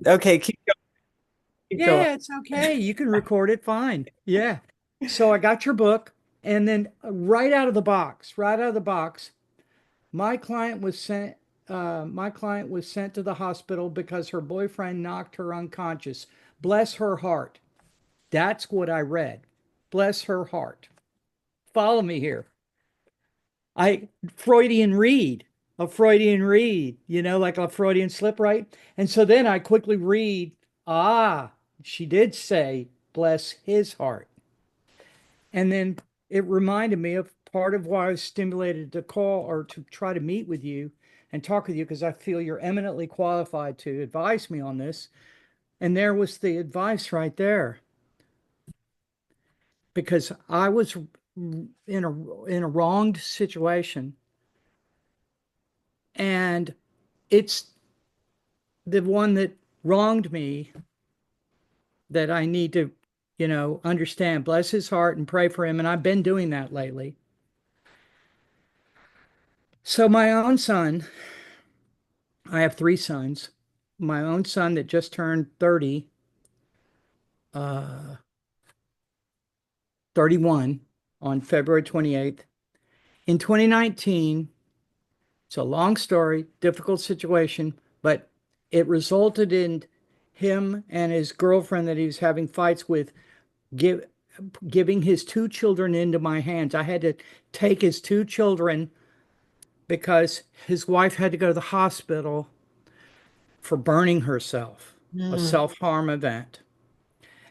Okay, keep going. Yeah, it's okay. You can record it fine. Yeah. So I got your book, and then right out of the box, my client was sent. My client was sent to the hospital because her boyfriend knocked her unconscious. Bless her heart. That's what I read. Bless her heart. Follow me here. I Freudian read, a Freudian read, like a Freudian slip, right? And so then I quickly read, she did say, bless his heart. And then it reminded me of part of why I was stimulated to call or to try to meet with you and talk with you because I feel you're eminently qualified to advise me on this. And there was the advice right there because I was in a wronged situation, and it's the one that wronged me that I need to, understand. Bless his heart and pray for him. And I've been doing that lately. So, my own son, I have three sons. My own son that just turned 30, uh, 31 on February 28th. In 2019, it's a long story, difficult situation, but it resulted in him and his girlfriend that he was having fights with give giving his two children into my hands. I had to take his two children because his wife had to go to the hospital for burning herself, a Mm. self-harm event.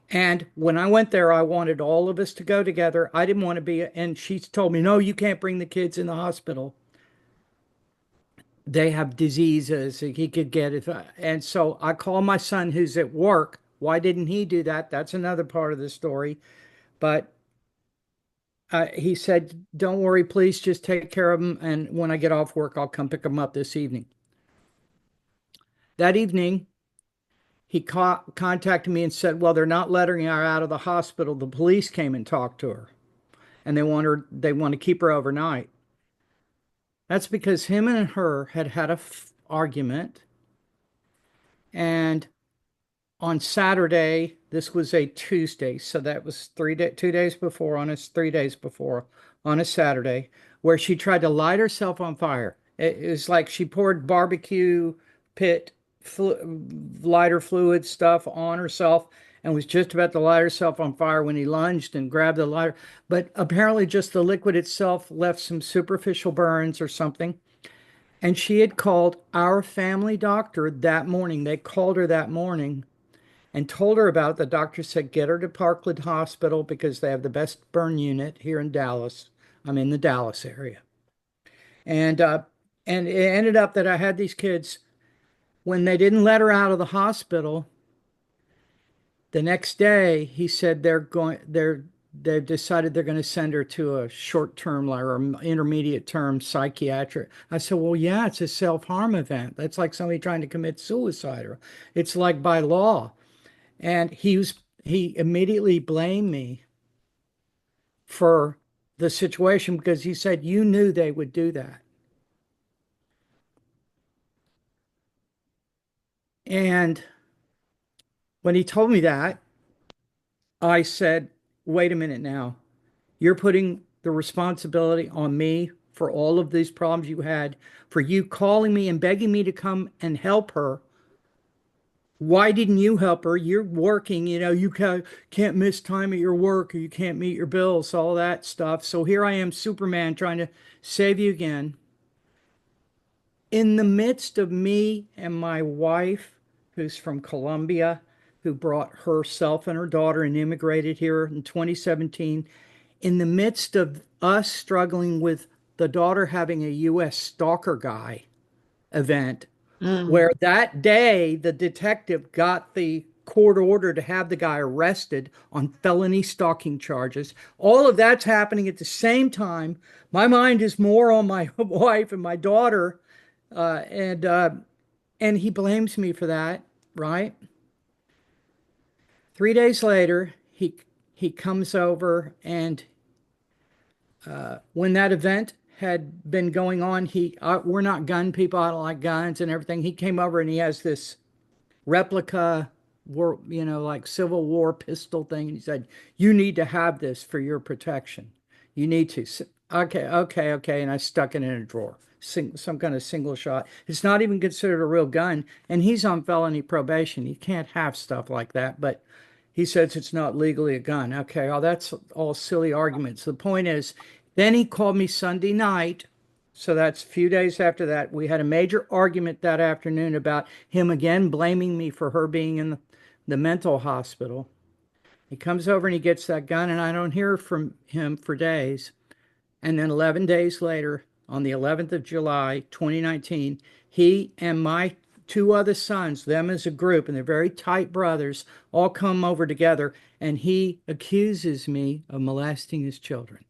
And when I went there, I wanted all of us to go together. I didn't want to be, and she told me, no, you can't bring the kids in the hospital. They have diseases. He could get it. And so I called my son who's at work. Why didn't he do that? That's another part of the story. But he said, don't worry, please just take care of him. And when I get off work, I'll come pick him up this evening. That evening, he contacted me and said, well, they're not letting her out of the hospital. The police came and talked to her, and they want to keep her overnight. That's because him and her had had a argument. And on Saturday, this was a Tuesday, so that was 2 days before, on 3 days before, on a Saturday, where she tried to light herself on fire. It was like she poured barbecue pit lighter fluid stuff on herself and was just about to light herself on fire when he lunged and grabbed the lighter. But apparently, just the liquid itself left some superficial burns or something. And she had called our family doctor that morning. They called her that morning and told her about it. The doctor said, get her to Parkland Hospital because they have the best burn unit here in Dallas. I'm in the Dallas area. And and it ended up that I had these kids when they didn't let her out of the hospital. The next day, he said they've decided they're going to send her to a short-term or intermediate term psychiatric. I said, well, yeah, it's a self-harm event. That's like somebody trying to commit suicide, or it's like by law. And he immediately blamed me for the situation because he said, you knew they would do that. And when he told me that, I said, wait a minute now. You're putting the responsibility on me for all of these problems you had, for you calling me and begging me to come and help her. Why didn't you help her? You're working, you can't miss time at your work, or you can't meet your bills, all that stuff. So here I am, Superman, trying to save you again. In the midst of me and my wife, who's from Colombia, who brought herself and her daughter and immigrated here in 2017, in the midst of us struggling with the daughter having a U.S. stalker guy event, Mm. where that day the detective got the court order to have the guy arrested on felony stalking charges. All of that's happening at the same time. My mind is more on my wife and my daughter, uh, and uh, and he blames me for that, right? 3 days later, he comes over, and when that event had been going on, we're not gun people. I don't like guns and everything. He came over and he has this replica war, like Civil War pistol thing. And he said, "You need to have this for your protection. You need to." Okay, okay, okay. And I stuck it in a drawer. Some kind of single shot. It's not even considered a real gun, and he's on felony probation. You can't have stuff like that, but he says it's not legally a gun. Okay, oh, that's all silly arguments. The point is, then he called me Sunday night. So that's a few days after that. We had a major argument that afternoon about him again blaming me for her being in the mental hospital. He comes over and he gets that gun, and I don't hear from him for days. And then 11 days later, on the 11th of July, 2019, he and my two other sons, them as a group, and they're very tight brothers, all come over together, and he accuses me of molesting his children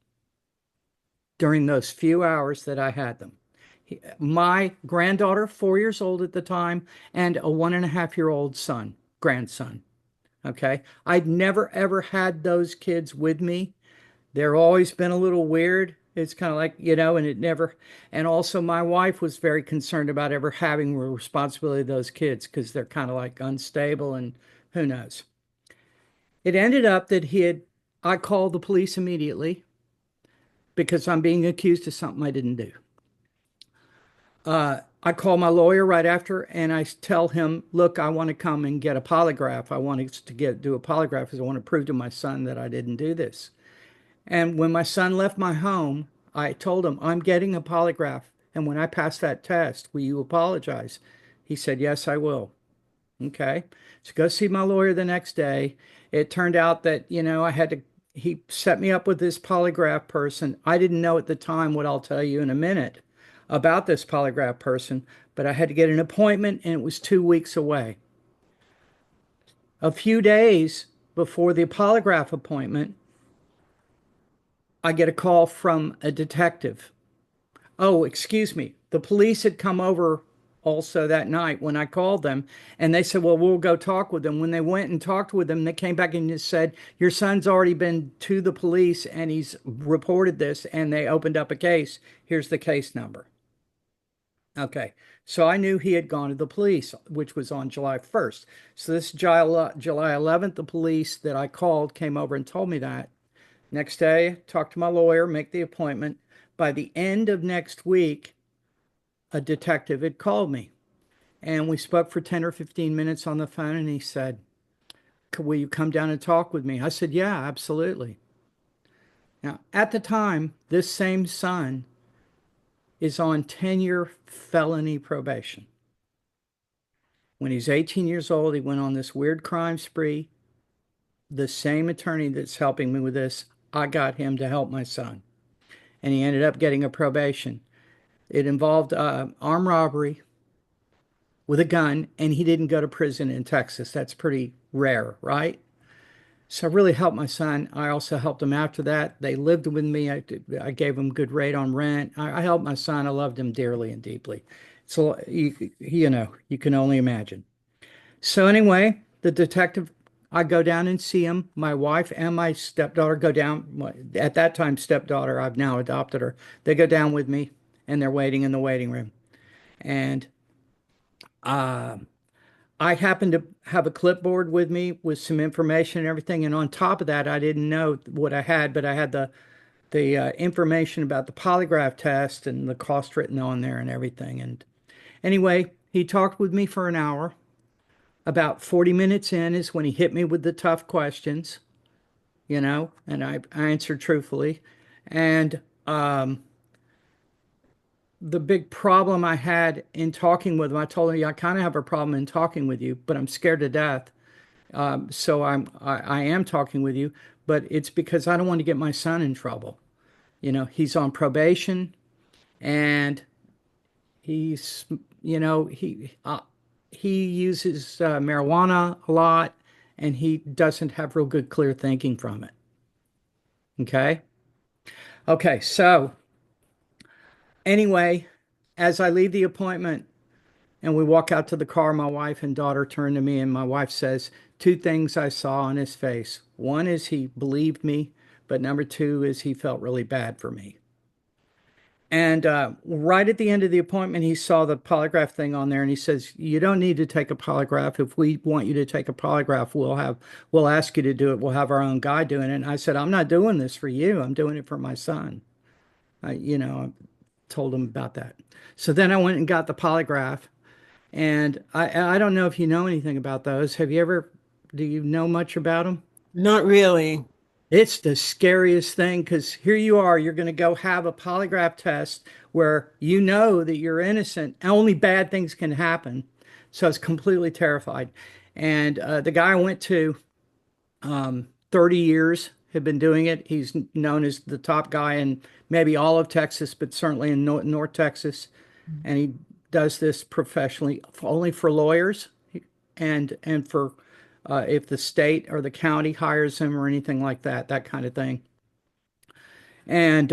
during those few hours that I had them. My granddaughter, 4 years old at the time, and a 1.5 year old son, grandson. Okay. I'd never ever had those kids with me. They're always been a little weird. It's kind of like, and it never, and also my wife was very concerned about ever having the responsibility of those kids because they're kind of like unstable and who knows. It ended up that I called the police immediately because I'm being accused of something I didn't do. I call my lawyer right after and I tell him, look, I want to come and get a polygraph. I want to do a polygraph because I want to prove to my son that I didn't do this. And when my son left my home, I told him, I'm getting a polygraph. And when I pass that test, will you apologize? He said, yes, I will. Okay. So go see my lawyer the next day. It turned out that, he set me up with this polygraph person. I didn't know at the time what I'll tell you in a minute about this polygraph person, but I had to get an appointment and it was 2 weeks away. A few days before the polygraph appointment, I get a call from a detective. Oh, excuse me. The police had come over also that night when I called them, and they said, well, we'll go talk with them. When they went and talked with them, they came back and just said, your son's already been to the police and he's reported this, and they opened up a case. Here's the case number. Okay, so I knew he had gone to the police, which was on July 1st. So this July 11th, the police that I called came over and told me that. Next day, talk to my lawyer, make the appointment. By the end of next week, a detective had called me and we spoke for 10 or 15 minutes on the phone. And he said, will you come down and talk with me? I said, yeah, absolutely. Now, at the time, this same son is on 10-year felony probation. When he's 18 years old, he went on this weird crime spree. The same attorney that's helping me with this, I got him to help my son. And he ended up getting a probation. It involved armed robbery with a gun, and he didn't go to prison in Texas. That's pretty rare, right? So I really helped my son. I also helped him after that. They lived with me. I gave him good rate on rent. I helped my son. I loved him dearly and deeply. So you can only imagine. So anyway, the detective, I go down and see him. My wife and my stepdaughter go down. At that time, stepdaughter, I've now adopted her. They go down with me and they're waiting in the waiting room. And uh, I happened to have a clipboard with me with some information and everything. And on top of that, I didn't know what I had, but I had the information about the polygraph test and the cost written on there and everything. And anyway, he talked with me for an hour. About 40 minutes in is when he hit me with the tough questions, and I answered truthfully. And the big problem I had in talking with him, I told him, yeah, I kind of have a problem in talking with you, but I'm scared to death. So I am talking with you, but it's because I don't want to get my son in trouble. He's on probation and he's, he uses marijuana a lot and he doesn't have real good clear thinking from it. Okay. Okay. So anyway, as I leave the appointment and we walk out to the car, my wife and daughter turn to me and my wife says, two things I saw on his face. One is he believed me, but number two is he felt really bad for me. And right at the end of the appointment, he saw the polygraph thing on there, and he says, "You don't need to take a polygraph. If we want you to take a polygraph, we'll ask you to do it. We'll have our own guy doing it." And I said, "I'm not doing this for you. I'm doing it for my son." I told him about that. So then I went and got the polygraph, and I don't know if you know anything about those. Do you know much about them? Not really. It's the scariest thing because here you are, you're going to go have a polygraph test where you know that you're innocent, and only bad things can happen. So I was completely terrified. And the guy I went to, 30 years, had been doing it. He's known as the top guy in maybe all of Texas, but certainly in North Texas. And he does this professionally, only for lawyers and for if the state or the county hires him or anything like that, that kind of thing. And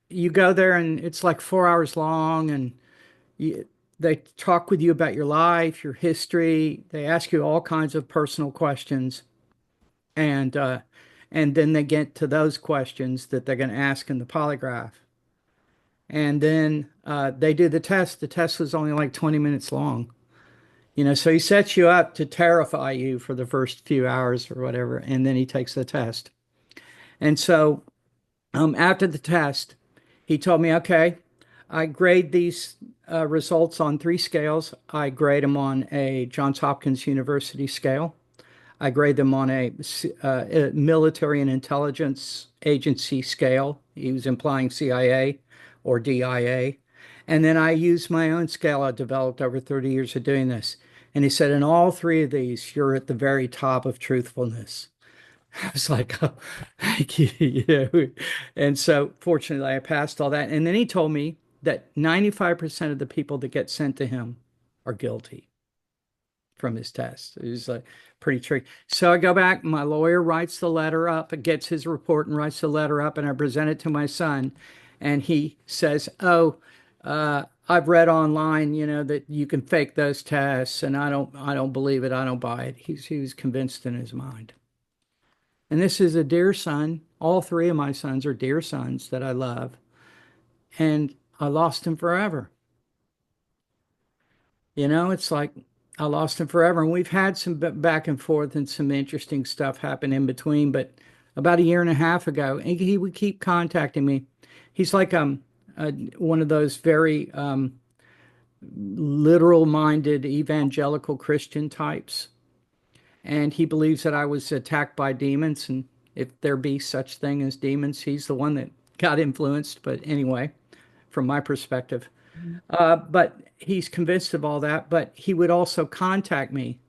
you go there, and it's like 4 hours long, and they talk with you about your life, your history. They ask you all kinds of personal questions, and uh, and then they get to those questions that they're going to ask in the polygraph. And then they do the test. The test was only like 20 minutes long. So he sets you up to terrify you for the first few hours or whatever, and then he takes the test. And so after the test, he told me, okay, I grade these results on three scales. I grade them on a Johns Hopkins University scale. I grade them on a military and intelligence agency scale. He was implying CIA or DIA. And then I use my own scale I developed over 30 years of doing this. And he said, in all three of these, you're at the very top of truthfulness. I was like, oh, thank you. And so fortunately, I passed all that. And then he told me that 95% of the people that get sent to him are guilty from his test. It was like pretty tricky. So I go back, my lawyer writes the letter up, gets his report and writes the letter up, and I present it to my son. And he says, oh, I've read online, that you can fake those tests, and I don't believe it. I don't buy it. He was convinced in his mind. And this is a dear son. All three of my sons are dear sons that I love. And I lost him forever. It's like I lost him forever. And we've had some back and forth and some interesting stuff happen in between. But about a year and a half ago, he would keep contacting me. He's like one of those very literal minded evangelical Christian types. And he believes that I was attacked by demons. And if there be such thing as demons, he's the one that got influenced. But anyway, from my perspective. But he's convinced of all that. But he would also contact me,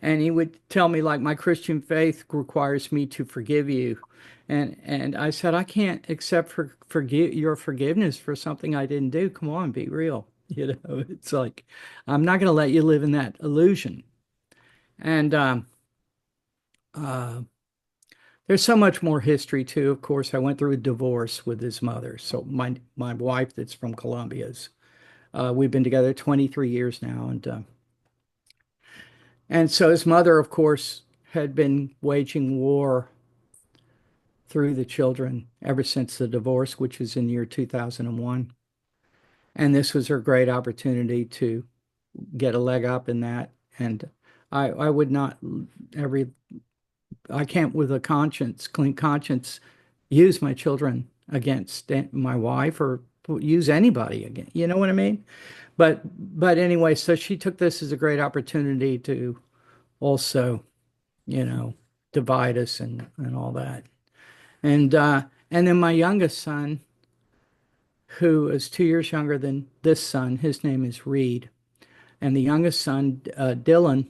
and he would tell me, like, my Christian faith requires me to forgive you. And I said, I can't accept forgive your forgiveness for something I didn't do. Come on, be real. It's like, I'm not going to let you live in that illusion. And uh, there's so much more history too. Of course, I went through a divorce with his mother. So my wife, that's from Colombia's. We've been together 23 years now, and so his mother, of course, had been waging war through the children ever since the divorce, which was in the year 2001. And this was her great opportunity to get a leg up in that. And I would not every I can't with a conscience, clean conscience, use my children against my wife or use anybody again. You know what I mean? But anyway, so she took this as a great opportunity to also, you know, divide us and all that. And then my youngest son, who is 2 years younger than this son, his name is Reed. And the youngest son, Dylan,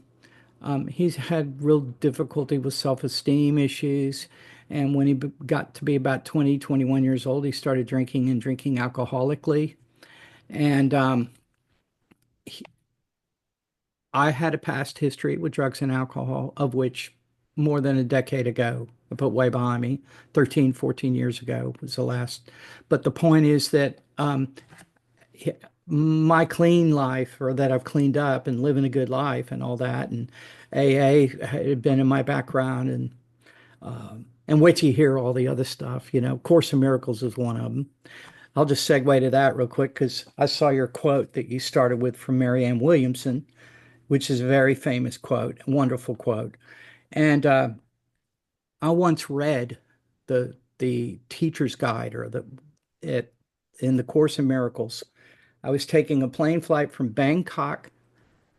he's had real difficulty with self-esteem issues. And when he got to be about 20, 21 years old, he started drinking and drinking alcoholically. And I had a past history with drugs and alcohol, of which more than a decade ago, I put way behind me, 13, 14 years ago was the last. But the point is that my clean life, or that I've cleaned up and living a good life and all that, and AA had been in my background, and wait till you hear all the other stuff. Course in Miracles is one of them. I'll just segue to that real quick because I saw your quote that you started with from Marianne Williamson, which is a very famous quote, a wonderful quote. And I once read the teacher's guide or the it in the Course in Miracles. I was taking a plane flight from Bangkok,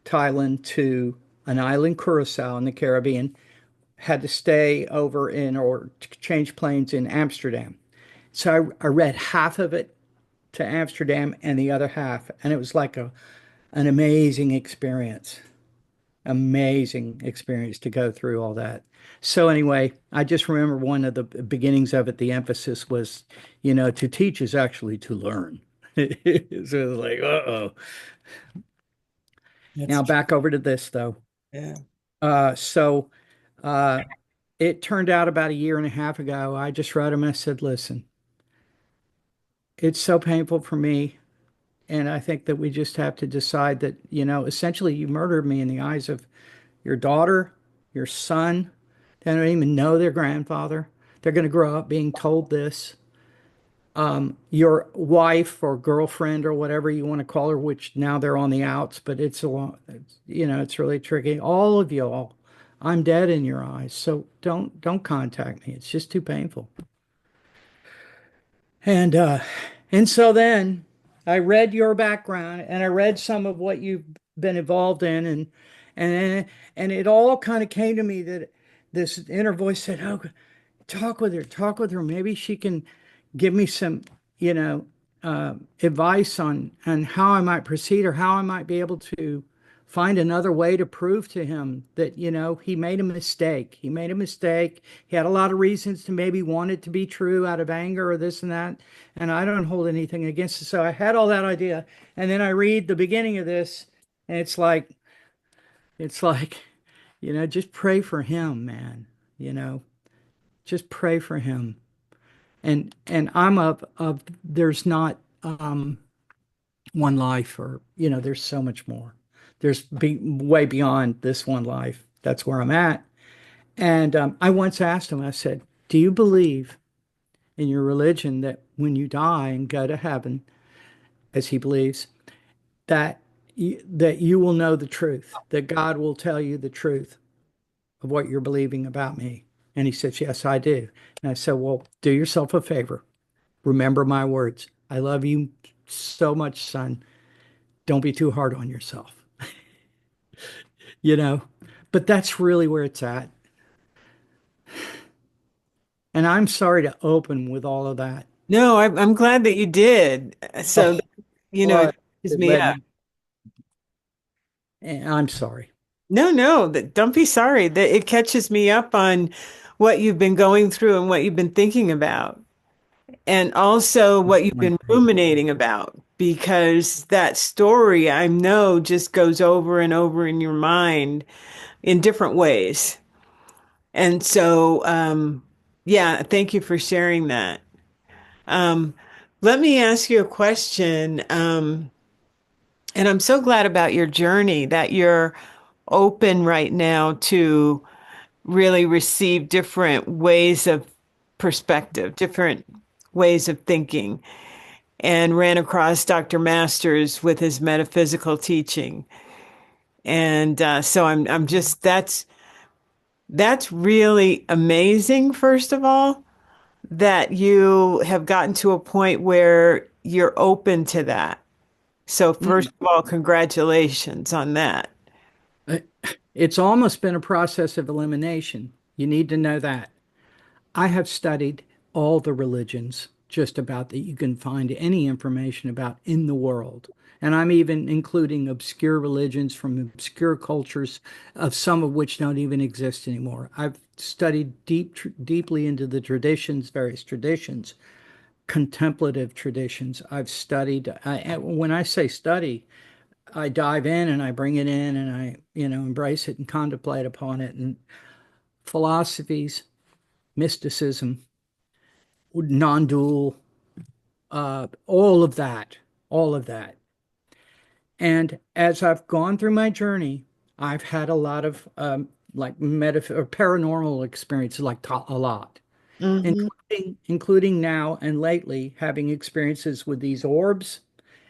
Thailand to an island, Curacao in the Caribbean. Had to stay over in or change planes in Amsterdam. So I read half of it to Amsterdam and the other half, and it was like an amazing experience. Amazing experience to go through all that. So anyway, I just remember one of the beginnings of it, the emphasis was, to teach is actually to learn. So it was like, uh-oh. That's Now true. back over to this though. Yeah. So uh, it turned out about a year and a half ago, I just wrote him and I said, listen, it's so painful for me. And I think that we just have to decide that, essentially you murdered me in the eyes of your daughter, your son. They don't even know their grandfather. They're going to grow up being told this. Your wife or girlfriend or whatever you want to call her, which now they're on the outs, but it's really tricky. All of y'all, I'm dead in your eyes. So don't contact me. It's just too painful. And so then I read your background and I read some of what you've been involved in and and it all kind of came to me that this inner voice said, "Oh, talk with her. Maybe she can give me some, you know, advice on how I might proceed or how I might be able to find another way to prove to him that, he made a mistake. He made a mistake. He had a lot of reasons to maybe want it to be true out of anger or this and that. And I don't hold anything against it. So I had all that idea. And then I read the beginning of this, and it's like, just pray for him, man. You know, just pray for him. And I'm of there's not one life or there's so much more. Way beyond this one life. That's where I'm at. And I once asked him, I said, do you believe in your religion that when you die and go to heaven, as he believes, that you will know the truth, that God will tell you the truth of what you're believing about me? And he says, yes, I do. And I said, well, do yourself a favor. Remember my words. I love you so much, son. Don't be too hard on yourself, you know? But that's really where it's at. And I'm sorry to open with all of that. No, I'm glad that you did. So, Oh, it but catches it me led up. me. And I'm sorry. No, no, don't be sorry. That it catches me up on what you've been going through and what you've been thinking about, and also what you've One been thing. ruminating about, because that story I know just goes over and over in your mind in different ways. And so, yeah, thank you for sharing that. Um, Let me ask you a question. And I'm so glad about your journey that you're open right now to really receive different ways of perspective, different ways of thinking, and ran across Dr. Masters with his metaphysical teaching. And so I'm just that's really amazing, first of all, that you have gotten to a point where you're open to that. So first Mm-mm. of all, congratulations on that. It's almost been a process of elimination. You need to know that. I have studied all the religions, just about that you can find any information about in the world. And I'm even including obscure religions from obscure cultures, of some of which don't even exist anymore. I've studied deeply into the traditions, various traditions, contemplative traditions. I've studied, when I say study, I dive in and I bring it in and I, embrace it and contemplate upon it. And philosophies, mysticism, non-dual, all of that, all of that. And as I've gone through my journey, I've had a lot of like or paranormal experiences, like a lot. Mm-hmm. including now and lately having experiences with these orbs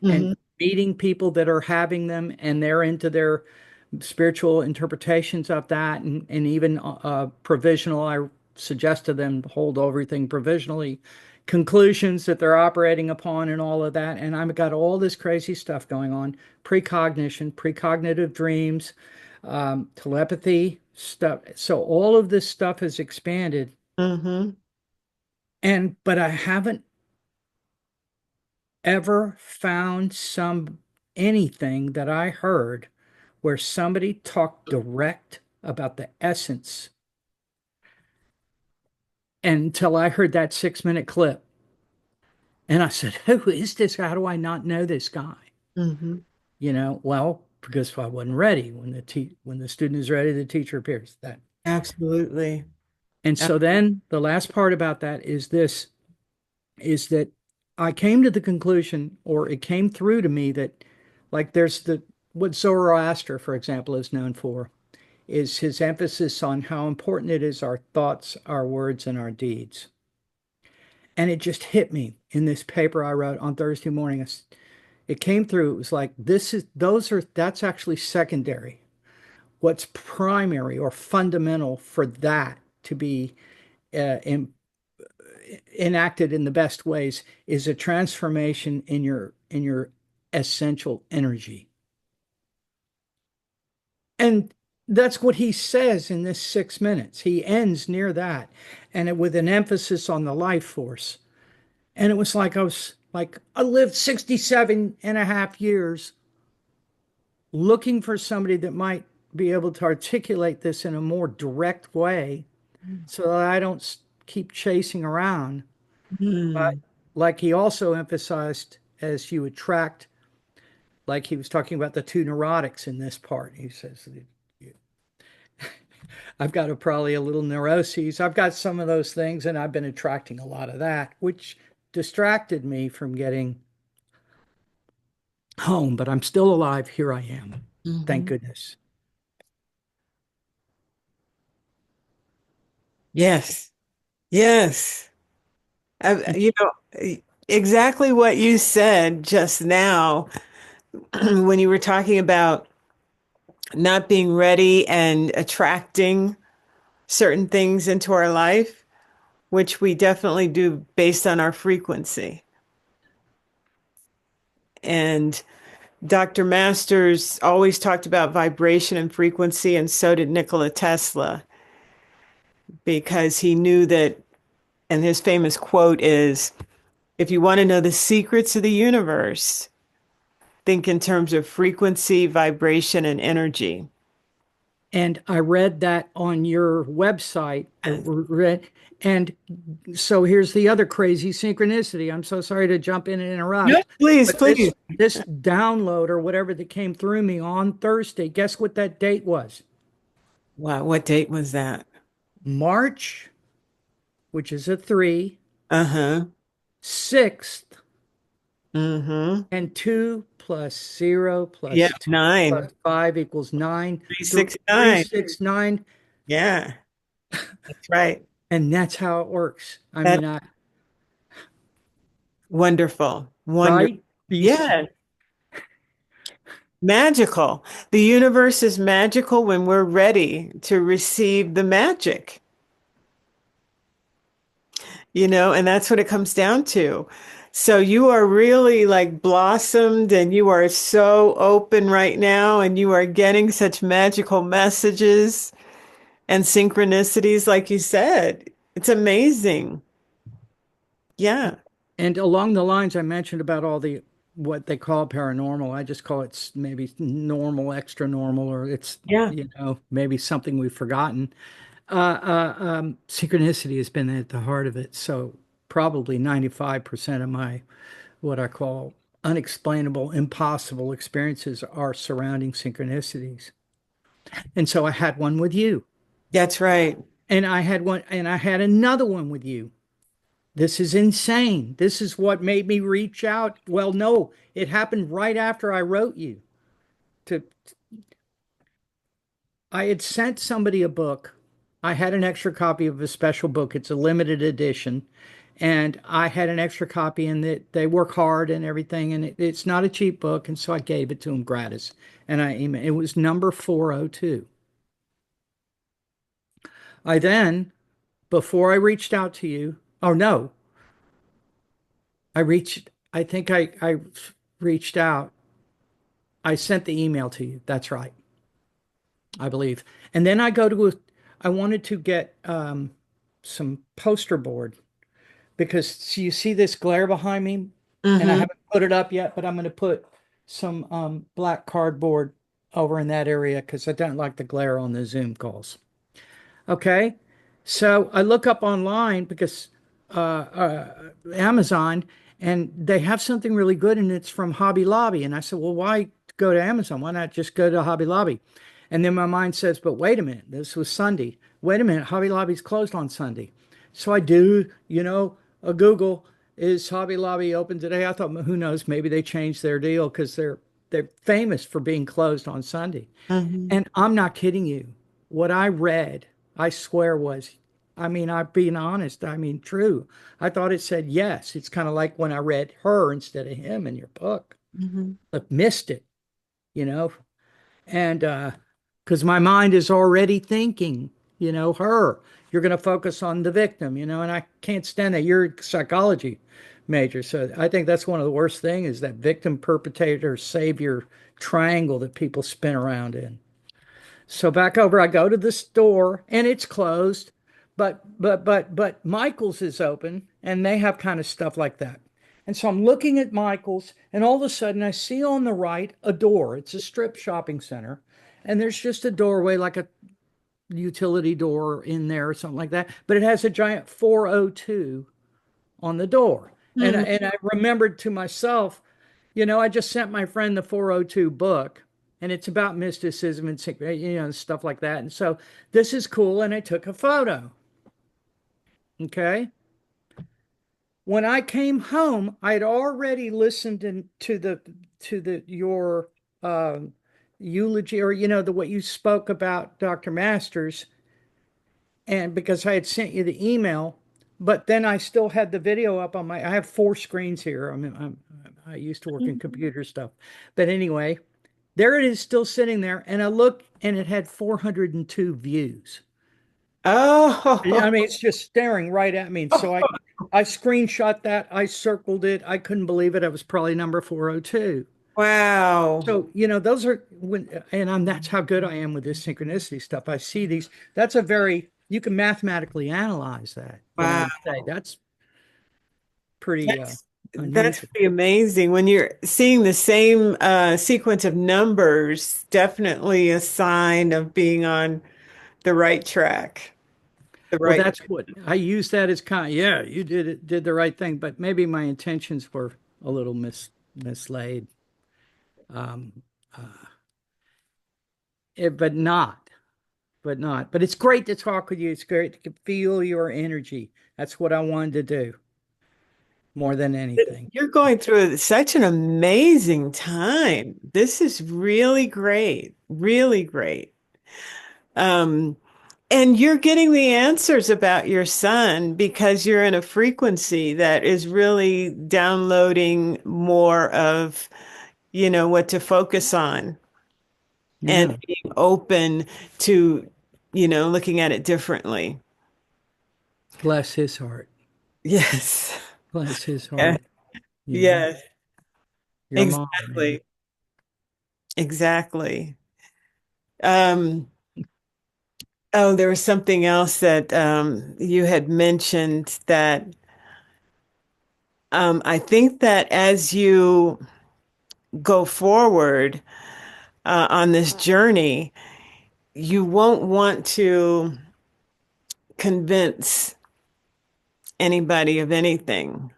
and Mm-hmm. meeting people that are having them and they're into their spiritual interpretations of that and even provisional. I suggest to them hold everything provisionally, conclusions that they're operating upon and all of that. And I've got all this crazy stuff going on, precognition, precognitive dreams, telepathy stuff. So all of this stuff has expanded. Mm-hmm. But I haven't ever found anything that I heard where somebody talked direct about the essence until I heard that 6 minute clip. And I said, who is this? How do I not know this guy? Mm-hmm. Well, because I wasn't ready when the student is ready, the teacher appears. That. Absolutely. And so then the last part about that is that I came to the conclusion, or it came through to me that, like, there's what Zoroaster, for example, is known for, is his emphasis on how important it is our thoughts, our words, and our deeds. And it just hit me in this paper I wrote on Thursday morning. It came through. It was like, that's actually secondary. What's primary or fundamental for that to be in, enacted in the best ways is a transformation in your essential energy. And that's what he says in this 6 minutes. He ends near that, with an emphasis on the life force. And it was like I lived 67 and a half years looking for somebody that might be able to articulate this in a more direct way so that I don't keep chasing around. But Mm-hmm. like he also emphasized, as you attract, like he was talking about the two neurotics in this part. He says, I've got probably a little neuroses. I've got some of those things, and I've been attracting a lot of that, which distracted me from getting home. But I'm still alive. Here I am. Thank Mm-hmm. goodness. Yes. Yes. And, Exactly what you said just now when you were talking about not being ready and attracting certain things into our life, which we definitely do based on our frequency. And Dr. Masters always talked about vibration and frequency, and so did Nikola Tesla, because he knew that, and his famous quote is, if you want to know the secrets of the universe, think in terms of frequency, vibration, and energy. and I read that on your website, and so here's the other crazy synchronicity. I'm so sorry to jump in and Yes, interrupt, please, but please. this download or whatever that came through me on Thursday, guess what that date was? Wow, what date was that? March, which is a 3, Uh-huh. 6th, Mm-hmm. and 2 plus 0 Yeah, plus 2 nine. plus 5 equals 9, 3, 369. 6, 9, Yeah, that's right. and that's how it works. I That's mean, wonderful. Wonderful. right? These Yeah, magical. The universe is magical when we're ready to receive the magic, and that's what it comes down to. So you are really like blossomed and you are so open right now and you are getting such magical messages and synchronicities, like you said. It's amazing. Yeah. And along the lines I mentioned about all the what they call paranormal, I just call it maybe normal, extra normal, or it's, Yeah. maybe something we've forgotten. Synchronicity has been at the heart of it. So probably 95% of my what I call unexplainable, impossible experiences are surrounding synchronicities. And so I had one with you, That's right. and I had another one with you. This is insane. This is what made me reach out. Well, no, it happened right after I wrote you. To I had sent somebody a book I had an extra copy of a special book. It's a limited edition. And I had an extra copy, and they work hard and everything. And it's not a cheap book. And so I gave it to him gratis. And it was number 402. I then, before I reached out to you, oh no, I think I reached out. I sent the email to you. That's right, I believe. And then I wanted to get some poster board because you see this glare behind me, and I Mm-hmm. haven't put it up yet, but I'm going to put some black cardboard over in that area because I don't like the glare on the Zoom calls. Okay. So I look up online because Amazon, and they have something really good, and it's from Hobby Lobby. And I said, well, why go to Amazon? Why not just go to Hobby Lobby? And then my mind says, but wait a minute, this was Sunday. Wait a minute, Hobby Lobby's closed on Sunday. So I do, a Google, is Hobby Lobby open today? I thought, who knows, maybe they changed their deal because they're famous for being closed on Sunday. Mm-hmm. And I'm not kidding you. What I read, I swear I'm being honest. I mean, true. I thought it said yes. It's kind of like when I read her instead of him in your book. Mm-hmm. I missed it, you know, and because my mind is already thinking, her. You're going to focus on the victim, and I can't stand that. You're a psychology major, so I think that's one of the worst things is that victim, perpetrator, savior triangle that people spin around in. So back over, I go to the store and it's closed, but Michael's is open and they have kind of stuff like that. And so I'm looking at Michael's, and all of a sudden I see on the right a door. It's a strip shopping center, and there's just a doorway, like a utility door in there or something like that. But it has a giant 402 on the door. And I remembered to myself, I just sent my friend the 402 book, and it's about mysticism and stuff like that. And so this is cool, and I took a photo. Okay. When I came home, I had already listened to the your eulogy, or the what you spoke about Dr. Masters, and because I had sent you the email, but then I still had the video up on I have four screens here. I used to work in Mm-hmm. computer stuff. But anyway, there it is still sitting there. And I look, and it had 402 views. I Oh, mean, it's just staring right at me. And so I screenshot that. I circled it. I couldn't believe it. I was probably number 402. wow. So, those are and that's how good I am with this synchronicity stuff. I see these. You can mathematically analyze that, Wow. and say that's pretty That's unusual. pretty amazing. When you're seeing the same sequence of numbers, definitely a sign of being on the right track. The Well, right. that's what I use that as yeah, you did the right thing, but maybe my intentions were a little mislaid. Um, uh, but not, but it's great to talk with you. It's great to feel your energy. That's what I wanted to do more than anything. You're going through such an amazing time. This is really great. Really great. Um, and you're getting the answers about your son because you're in a frequency that is really downloading more of, what to focus on and Yeah. being open to, looking at it differently. Bless his heart. Yes. Bless his Yeah. heart. You know, Yes. your mom, man. Exactly. Exactly. Um, oh, there was something else that you had mentioned that I think that as you go forward on this journey, you won't want to convince anybody of anything.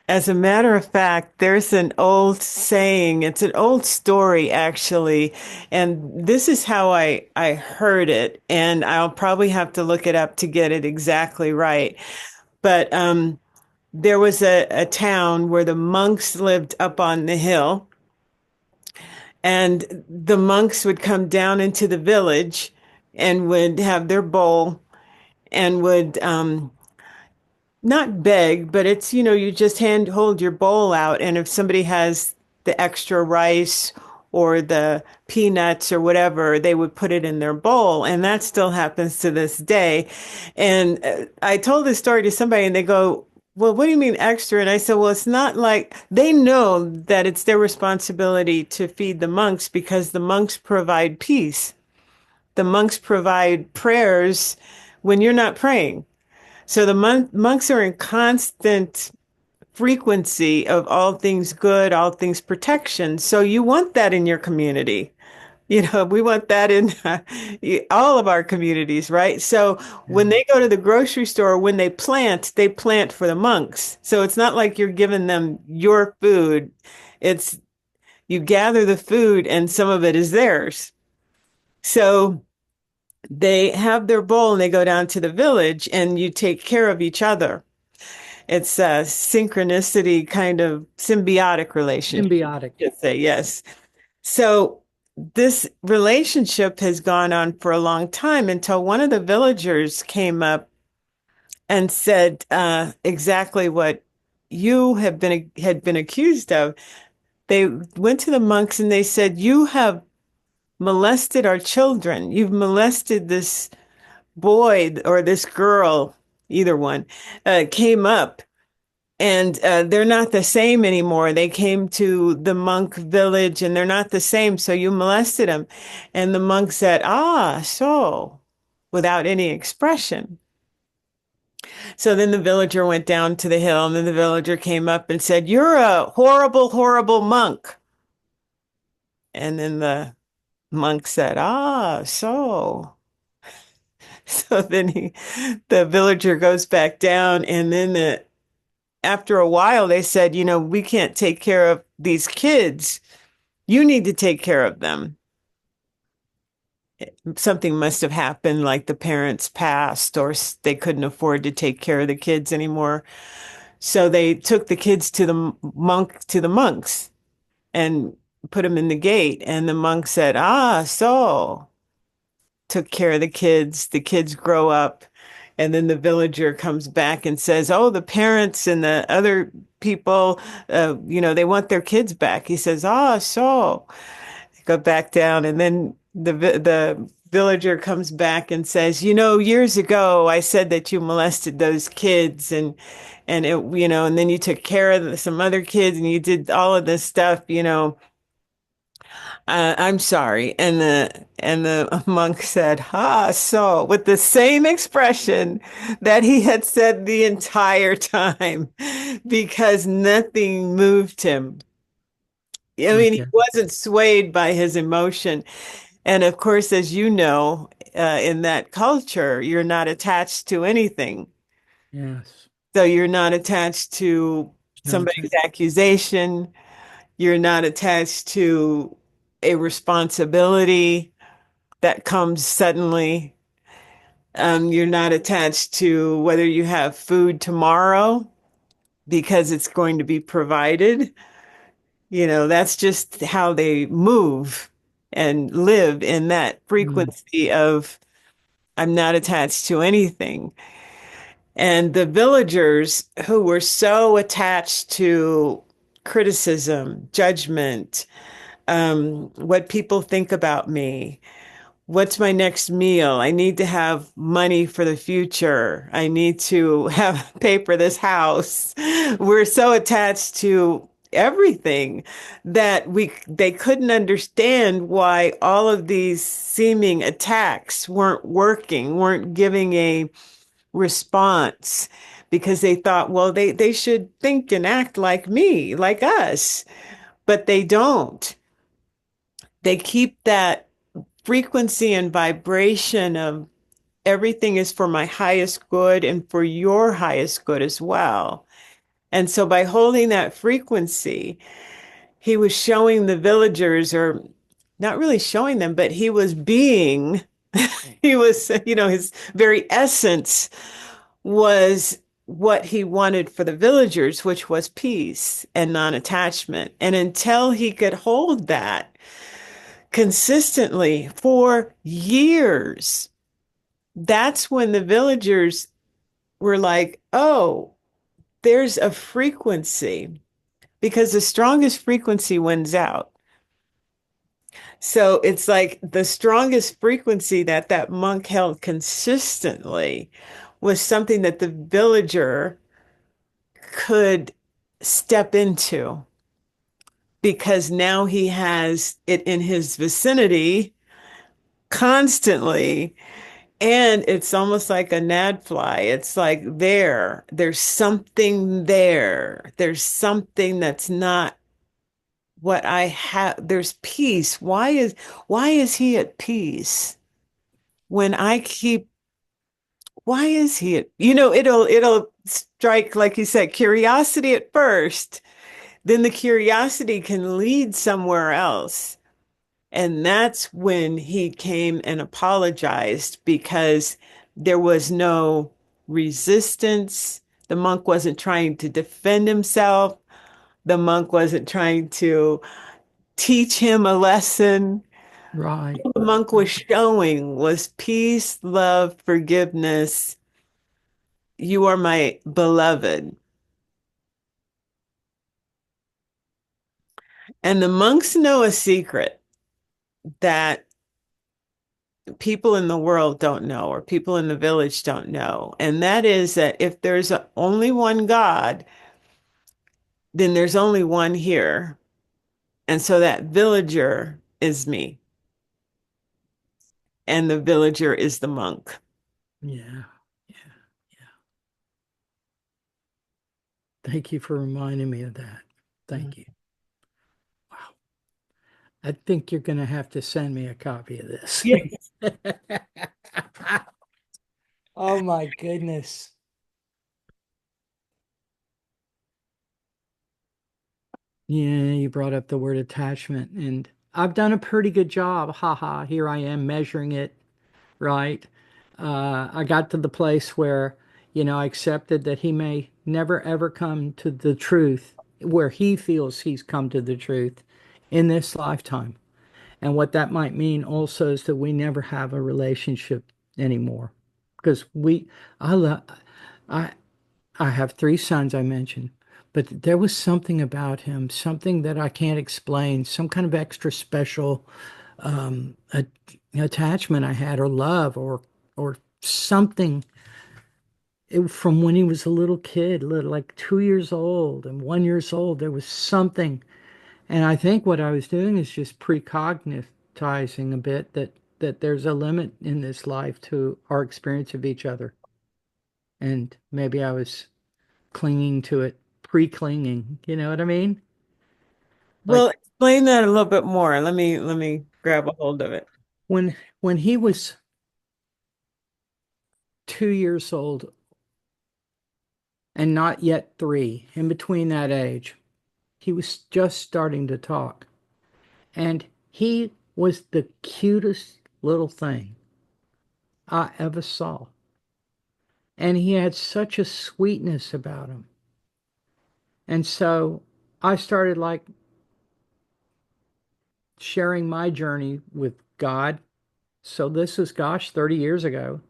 As a matter of fact, there's an old saying, it's an old story actually, and this is how I heard it, and I'll probably have to look it up to get it exactly right. But there was a town where the monks lived up on the hill, and the monks would come down into the village and would have their bowl and would not beg, but it's, you just hold your bowl out. And if somebody has the extra rice or the peanuts or whatever, they would put it in their bowl. And that still happens to this day. And I told this story to somebody and they go, well, what do you mean extra? And I said, well, it's not like they know that it's their responsibility to feed the monks because the monks provide peace. The monks provide prayers when you're not praying. So the monks are in constant frequency of all things good, all things protection. So you want that in your community. We want that in all of our communities, right? So when Yeah. they go to the grocery store, when they plant for the monks. So it's not like you're giving them your food. It's you gather the food and some of it is theirs. So they have their bowl and they go down to the village and you take care of each other. It's a synchronicity kind of symbiotic relationship, Symbiotic. you could say, yes. So this relationship has gone on for a long time until one of the villagers came up and said exactly what you had been accused of. They went to the monks and they said, "You have molested our children. You've molested this boy or this girl, either one, came up." And they're not the same anymore. They came to the monk village and they're not the same. So you molested them. And the monk said, ah, so, without any expression. So then the villager went down to the hill and then the villager came up and said, you're a horrible, horrible monk. And then the monk said, ah, so. So then the villager goes back down and then after a while, they said, we can't take care of these kids. You need to take care of them. Something must have happened, like the parents passed, or they couldn't afford to take care of the kids anymore. So they took the kids to the monks, and put them in the gate. And the monk said, "Ah, so." Took care of the kids. The kids grow up. And then the villager comes back and says, "Oh, the parents and the other people, they want their kids back." He says, "Ah, so." Go back down. And then the villager comes back and says, "Years ago, I said that you molested those kids and then you took care of some other kids and you did all of this stuff. I'm sorry." And the monk said, "Ah, so," with the same expression that he had said the entire time, because nothing moved him. I mean, he Okay. wasn't swayed by his emotion. And of course, as you know, in that culture, you're not attached to anything. Yes. So you're not attached to Not a somebody's accusation. You're not attached to a responsibility that comes suddenly. You're not attached to whether you have food tomorrow because it's going to be provided. That's just how they move and live in that Mm, frequency of I'm not attached to anything. And the villagers who were so attached to criticism, judgment, what people think about me, what's my next meal? I need to have money for the future. I need to have pay for this house. We're so attached to everything that they couldn't understand why all of these seeming attacks weren't working, weren't giving a response, because they thought, well, they should think and act like me, like us, but they don't. They keep that frequency and vibration of everything is for my highest good and for your highest good as well. And so by holding that frequency, he was showing the villagers, or not really showing them, but he was being, he was, his very essence was what he wanted for the villagers, which was peace and non-attachment. And until he could hold that, consistently for years. That's when the villagers were like, oh, there's a frequency because the strongest frequency wins out. So it's like the strongest frequency that that monk held consistently was something that the villager could step into because now he has it in his vicinity constantly. And it's almost like a gnatfly. It's like there's something there. There's something that's not what I have. There's peace. Why is he at peace when I keep, why is he at, it'll strike, like you said, curiosity at first. Then the curiosity can lead somewhere else. And that's when he came and apologized because there was no resistance. The monk wasn't trying to defend himself. The monk wasn't trying to teach him a lesson. Right. What the monk was showing was peace, love, forgiveness. You are my beloved. And the monks know a secret that people in the world don't know, or people in the village don't know. And that is that if there's only one God, then there's only one here. And so that villager is me, and the villager is the monk. Yeah. Yeah. Yeah. Thank you for reminding me of that. Thank you. Wow. I think you're going to have to send me a copy of this. Yeah. Oh my goodness. Yeah, you brought up the word attachment, and I've done a pretty good job. Haha, here I am measuring it, right? I got to the place where, I accepted that he may never ever come to the truth where he feels he's come to the truth in this lifetime. And what that might mean also is that we never have a relationship anymore. Because I love, I, I have three sons, I mentioned, but there was something about him, something that I can't explain, some kind of extra special a, attachment I had, or love, or something from when he was a little kid, like 2 years old and 1 years old. There was something, and I think what I was doing is just precognizing a bit that there's a limit in this life to our experience of each other, and maybe I was clinging to it, pre-clinging. You know what I mean? Well, Like explain that a little bit more. Let me grab a hold of it. when he was 2 years old and not yet three, in between that age, he was just starting to talk. And he was the cutest little thing I ever saw. And he had such a sweetness about him. And so I started like sharing my journey with God. So this was, gosh, 30 years ago.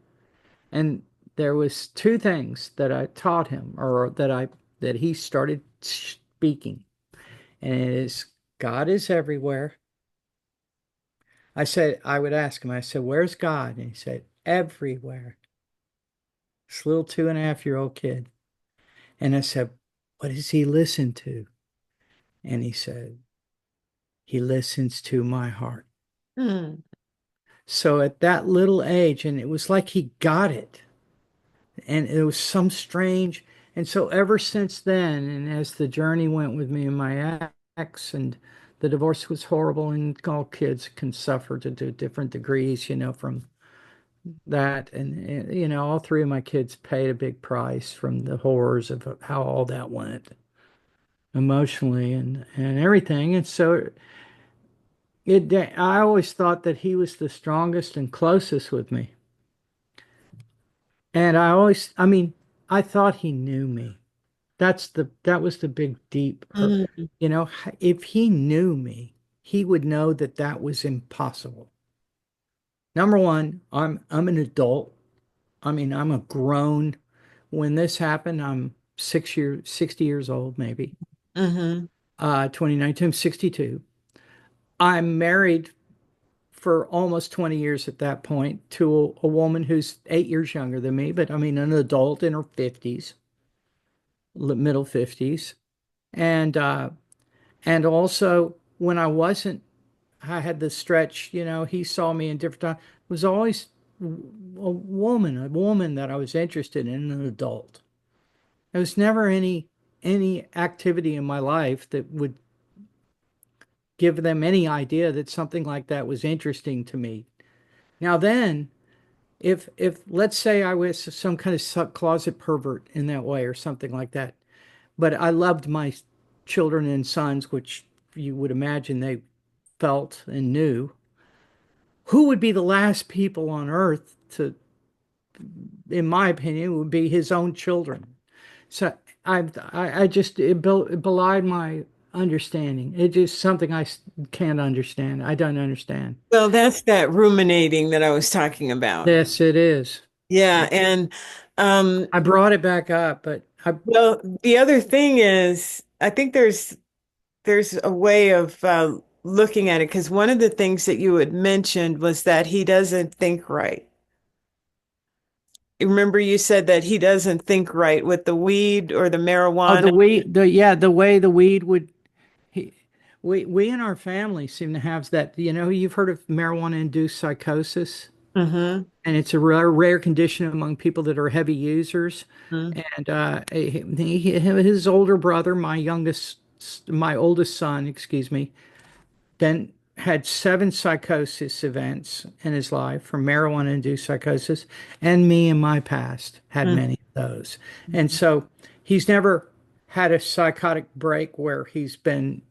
And there was two things that I taught him, or that he started speaking. And it is, God is everywhere. I would ask him, I said, where's God? And he said, everywhere. This little 2.5-year old kid. And I said, what does he listen to? And he said, he listens to my heart. Hmm. So at that little age, and it was like he got it. And it was some strange. And so ever since then, and as the journey went with me and my ex, and the divorce was horrible, and all kids can suffer to do different degrees, from that. And all three of my kids paid a big price from the horrors of how all that went emotionally and everything. And so I always thought that he was the strongest and closest with me. And I mean, I thought he knew me. That was the big deep hurt. Hmm. If he knew me, he would know that that was impossible. Number one, I'm an adult. I mean, I'm a grown. When this happened, I'm 6 years, 60 years old, maybe. Mm-hmm. 2019, I'm 62. I'm married for almost 20 years at that point to a woman who's 8 years younger than me, but I mean, an adult in her 50s, middle 50s. And, uh, and also when I wasn't, I had this stretch, he saw me in different times. It was always a woman that I was interested in, an adult. There was never any activity in my life that would give them any idea that something like that was interesting to me. Now then, if let's say I was some kind of closet pervert in that way or something like that, but I loved my children and sons, which you would imagine they felt and knew, who would be the last people on earth to, in my opinion, would be his own children. So I just it belied my understanding. It just something can't understand. I don't understand. Well, that's that ruminating that I was talking about. Yes, it is. Yeah, and um, I brought it back up, but I well, the other thing is, I think there's a way of looking at it because one of the things that you had mentioned was that he doesn't think right. Remember, you said that he doesn't think right with the weed or the oh marijuana. the way the weed would he, we in our family seem to have that. You've heard of marijuana induced psychosis, Mm-hmm. and it's a rare condition among people that are heavy users. And his older brother, my oldest son, excuse me, then had 7 psychosis events in his life from marijuana-induced psychosis, and me in my past had Mm-hmm. many of those. And so he's never had a psychotic break where he's been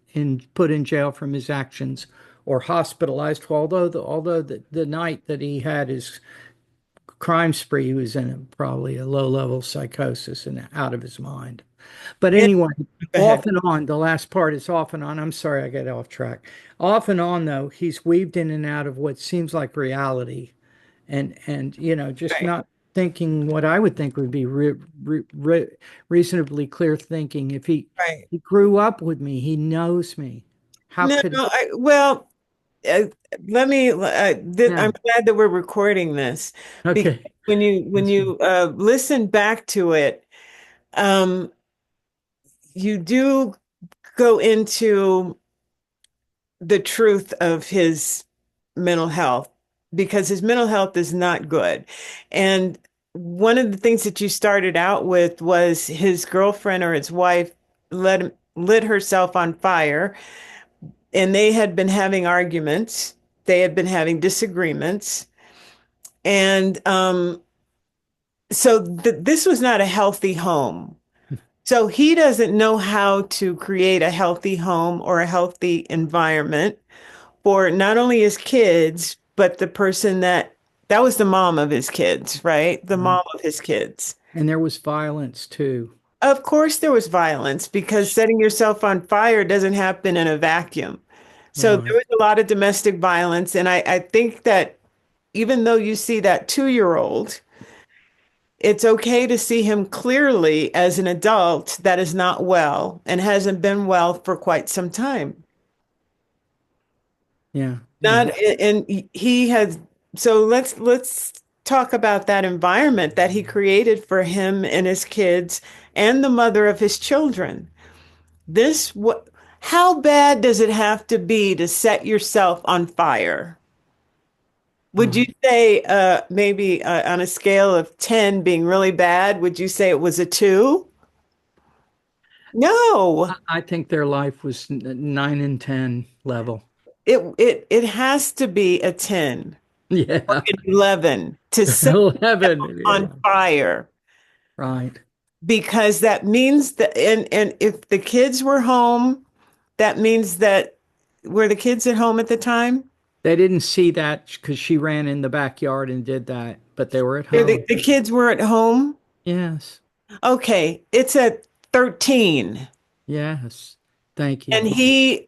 put in jail from his actions or hospitalized. Although the night that he had his crime spree, he was in probably a low-level psychosis and out of his mind. But Yeah, anyway, go ahead. off and on, the last part is off and on. I'm sorry I get off track. Off and on, though, he's weaved in and out of what seems like reality and just Right, not thinking what I would think would be reasonably clear thinking. If right. he grew up with me, he knows me. How No, could, well, uh, yeah, I'm glad that we're recording this because okay. when That's good. you listen back to it, um, you do go into the truth of his mental health because his mental health is not good. And one of the things that you started out with was his girlfriend or his wife lit herself on fire, and they had been having arguments. They had been having disagreements. And so this was not a healthy home. So he doesn't know how to create a healthy home or a healthy environment for not only his kids, but the person that was the mom of his kids, right? The Right. mom of his kids. And there was violence too. Of course, there was violence because setting yourself on fire doesn't happen in a vacuum. So there Right. was a lot of domestic violence. And I think that even though you see that 2-year-old, it's okay to see him clearly as an adult that is not well and hasn't been well for quite some time. Yeah. Not Yeah. and he has so let's talk about that environment that he created for him and his kids and the mother of his children. This what how bad does it have to be to set yourself on fire? Would you Right. say maybe on a scale of 10 being really bad, would you say it was a 2? No. I think their life was 9 and 10 level. It has to be a 10 or Yeah. an 11 to set 11. on Yeah. fire. Right. Because that means that and if the kids were home, that means that were the kids at home at the time? They didn't see that because she ran in the backyard and did that, but they were at The, home. the kids were at home? Yes. Okay, it's at 13. Yes. Thank And you.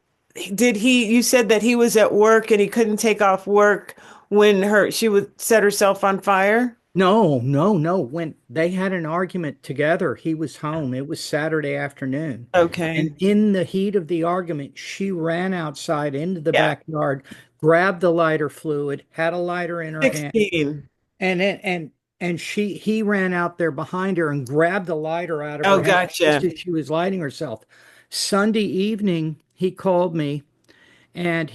did he, you said that he was at work and he couldn't take off work when she would set herself on fire? No, no, no. When they had an argument together, he was home. It was Saturday afternoon. And Okay. in the heat of the argument, she ran outside into the Yeah. backyard, grabbed the lighter fluid, had a lighter in her hand, 16. and he ran out there behind her and grabbed the lighter out of Oh, her hand just gotcha. as she was lighting herself. Sunday evening, he called me and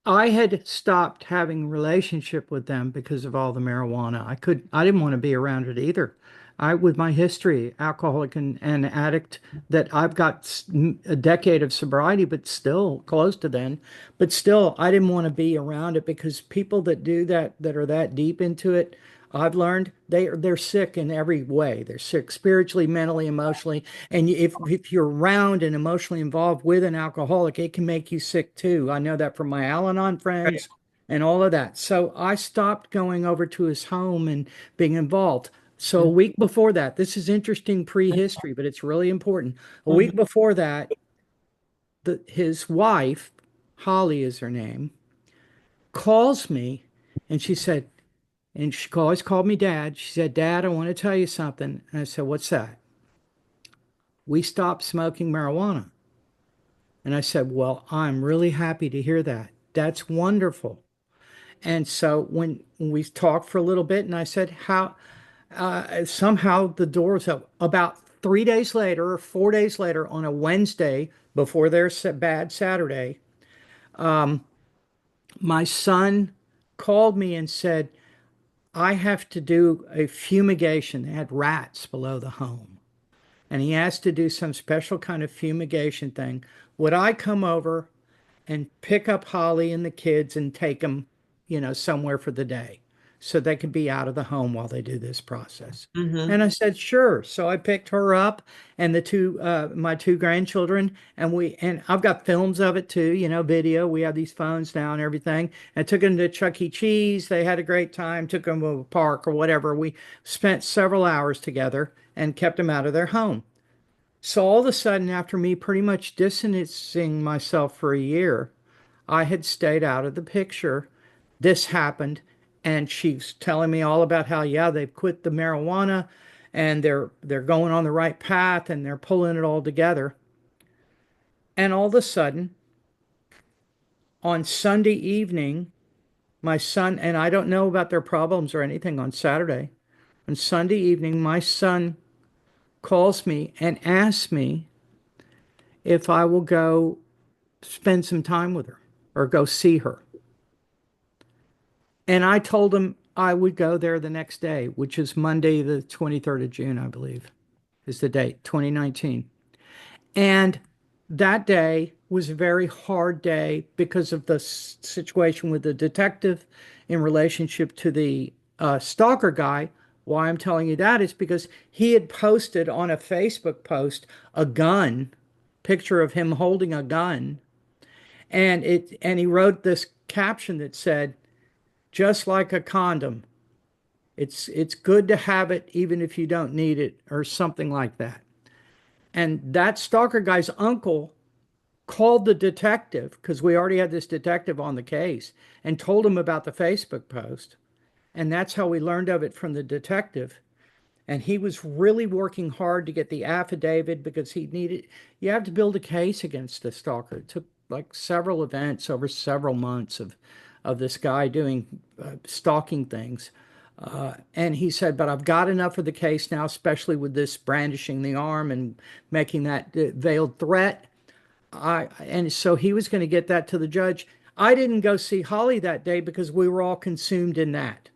I had stopped having a relationship with them because of all the marijuana. I didn't want to be around it either. With my history, alcoholic and addict, that I've got a decade of sobriety, but still close to then, but still, I didn't want to be around it because people that do that, that are that deep into it, I've learned they're sick in every way. They're sick spiritually, mentally, emotionally. And if you're around and emotionally involved with an alcoholic, it can make you sick too. I know that from my Al-Anon Right. friends and all of that. So I stopped going over to his home and being involved. So a week before that, this is interesting prehistory, but it's really important. A Mhm. week before that, his wife, Holly is her name, calls me and she said, and she always called me Dad. She said, Dad, I want to tell you something. And I said, What's that? We stopped smoking marijuana. And I said, Well, I'm really happy to hear that. That's wonderful. And so when we talked for a little bit, and I said, How somehow the doors up about 3 days later or 4 days later on a Wednesday before their bad Saturday, my son called me and said, I have to do a fumigation. They had rats below the home. And he asked to do some special kind of fumigation thing. Would I come over and pick up Holly and the kids and take them, somewhere for the day so they could be out of the home while they do this process? Mhm. And I said, sure. So I picked her up and my two grandchildren, and I've got films of it too, video. We have these phones now and everything. I took them to Chuck E. Cheese. They had a great time. Took them to a park or whatever. We spent several hours together and kept them out of their home. So all of a sudden, after me pretty much distancing myself for a year, I had stayed out of the picture. This happened, and she's telling me all about how, yeah, they've quit the marijuana and they're going on the right path and they're pulling it all together. And all of a sudden, on Sunday evening, my son, and I don't know about their problems or anything on Saturday. On Sunday evening, my son calls me and asks me if I will go spend some time with her or go see her. And I told him I would go there the next day, which is Monday, the 23rd of June, I believe, is the date, 2019. And that day was a very hard day because of the situation with the detective in relationship to the stalker guy. Why I'm telling you that is because he had posted on a Facebook post a gun, picture of him holding a gun, and he wrote this caption that said, just like a condom, it's good to have it even if you don't need it, or something like that. And that stalker guy's uncle called the detective, because we already had this detective on the case, and told him about the Facebook post. And that's how we learned of it, from the detective. And he was really working hard to get the affidavit because he needed, you have to build a case against the stalker. It took like several events over several months of this guy doing stalking things. And he said, but I've got enough of the case now, especially with this brandishing the arm and making that veiled threat. And so he was going to get that to the judge. I didn't go see Holly that day because we were all consumed in that.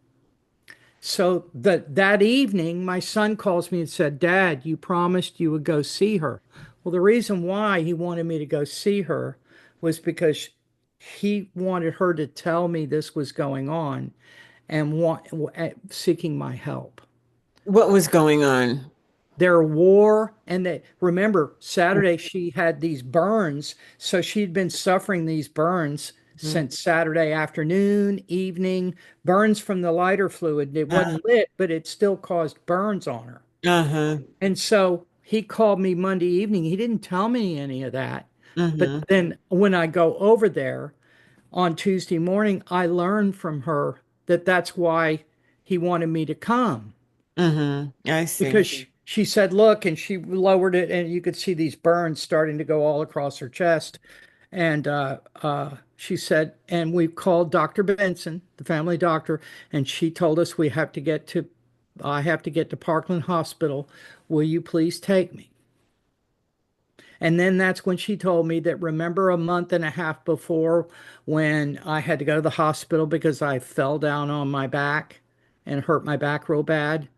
So that evening, my son calls me and said, Dad, you promised you would go see her. Well, the reason why he wanted me to go see her was because he wanted her to tell me this was going on and seeking my help. What was going on? Their war, and they remember Saturday she had these burns, so she'd been suffering these burns Mhm. since Saturday afternoon, evening, burns from the lighter fluid. It wasn't lit, but it still caused burns on her. Uh-huh. And so he called me Monday evening. He didn't tell me any of that, But Mm-hmm. then when I go over there on Tuesday morning, I learned from her that that's why he wanted me to come Mm-hmm. I see. because she said, look, and she lowered it, and you could see these burns starting to go all across her chest. And she said, and we called Dr. Benson, the family doctor, and she told us I have to get to Parkland Hospital. Will you please take me? And then that's when she told me that remember a month and a half before when I had to go to the hospital because I fell down on my back and hurt my back real bad?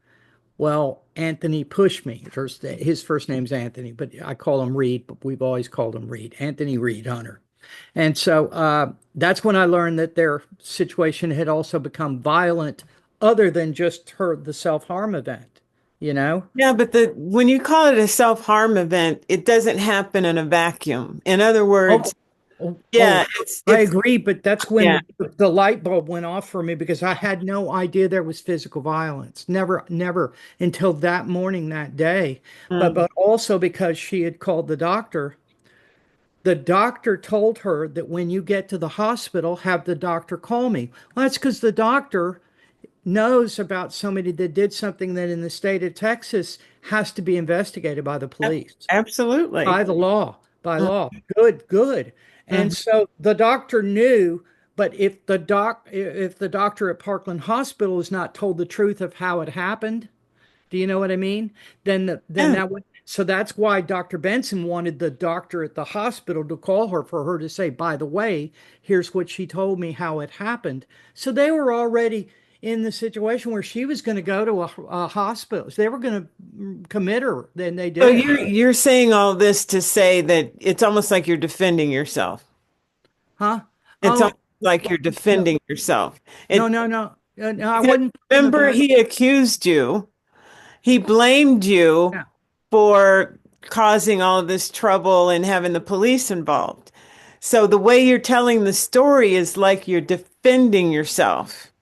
Well, Anthony pushed me. His first name's Anthony, but I call him Reed, but we've always called him Reed. Anthony Reed Hunter. And so that's when I learned that their situation had also become violent, other than just the self-harm event, you know? Yeah, but the when you call it a self-harm event, it doesn't happen in a vacuum. In other Oh, words, oh, yeah, oh, it's I it's agree, but that's yeah. when the light bulb went off for me because I had no idea there was physical violence. Never, never until that morning, that day. But also because she had called the doctor. The doctor told her that when you get to the hospital, have the doctor call me. Well, that's because the doctor knows about somebody that did something that in the state of Texas has to be investigated by the police, Absolutely. by the law, by law. Good, good. And Mhm. so the doctor knew, but if the doctor at Parkland Hospital is not told the truth of how it happened, do you know what I mean? Then Yeah. that would so that's why Dr. Benson wanted the doctor at the hospital to call her for her to say, by the way, here's what she told me how it happened. So they were already in the situation where she was going to go to a hospital. So they were going to commit her. Then they So did. you're saying all this to say that it's almost like you're defending yourself. Huh? It's almost Oh, like you're no, defending yourself. no, It no, no. No, I because wasn't talking remember about, he accused you, he blamed you yeah. for causing all of this trouble and having the police involved. So the way you're telling the story is like you're defending yourself.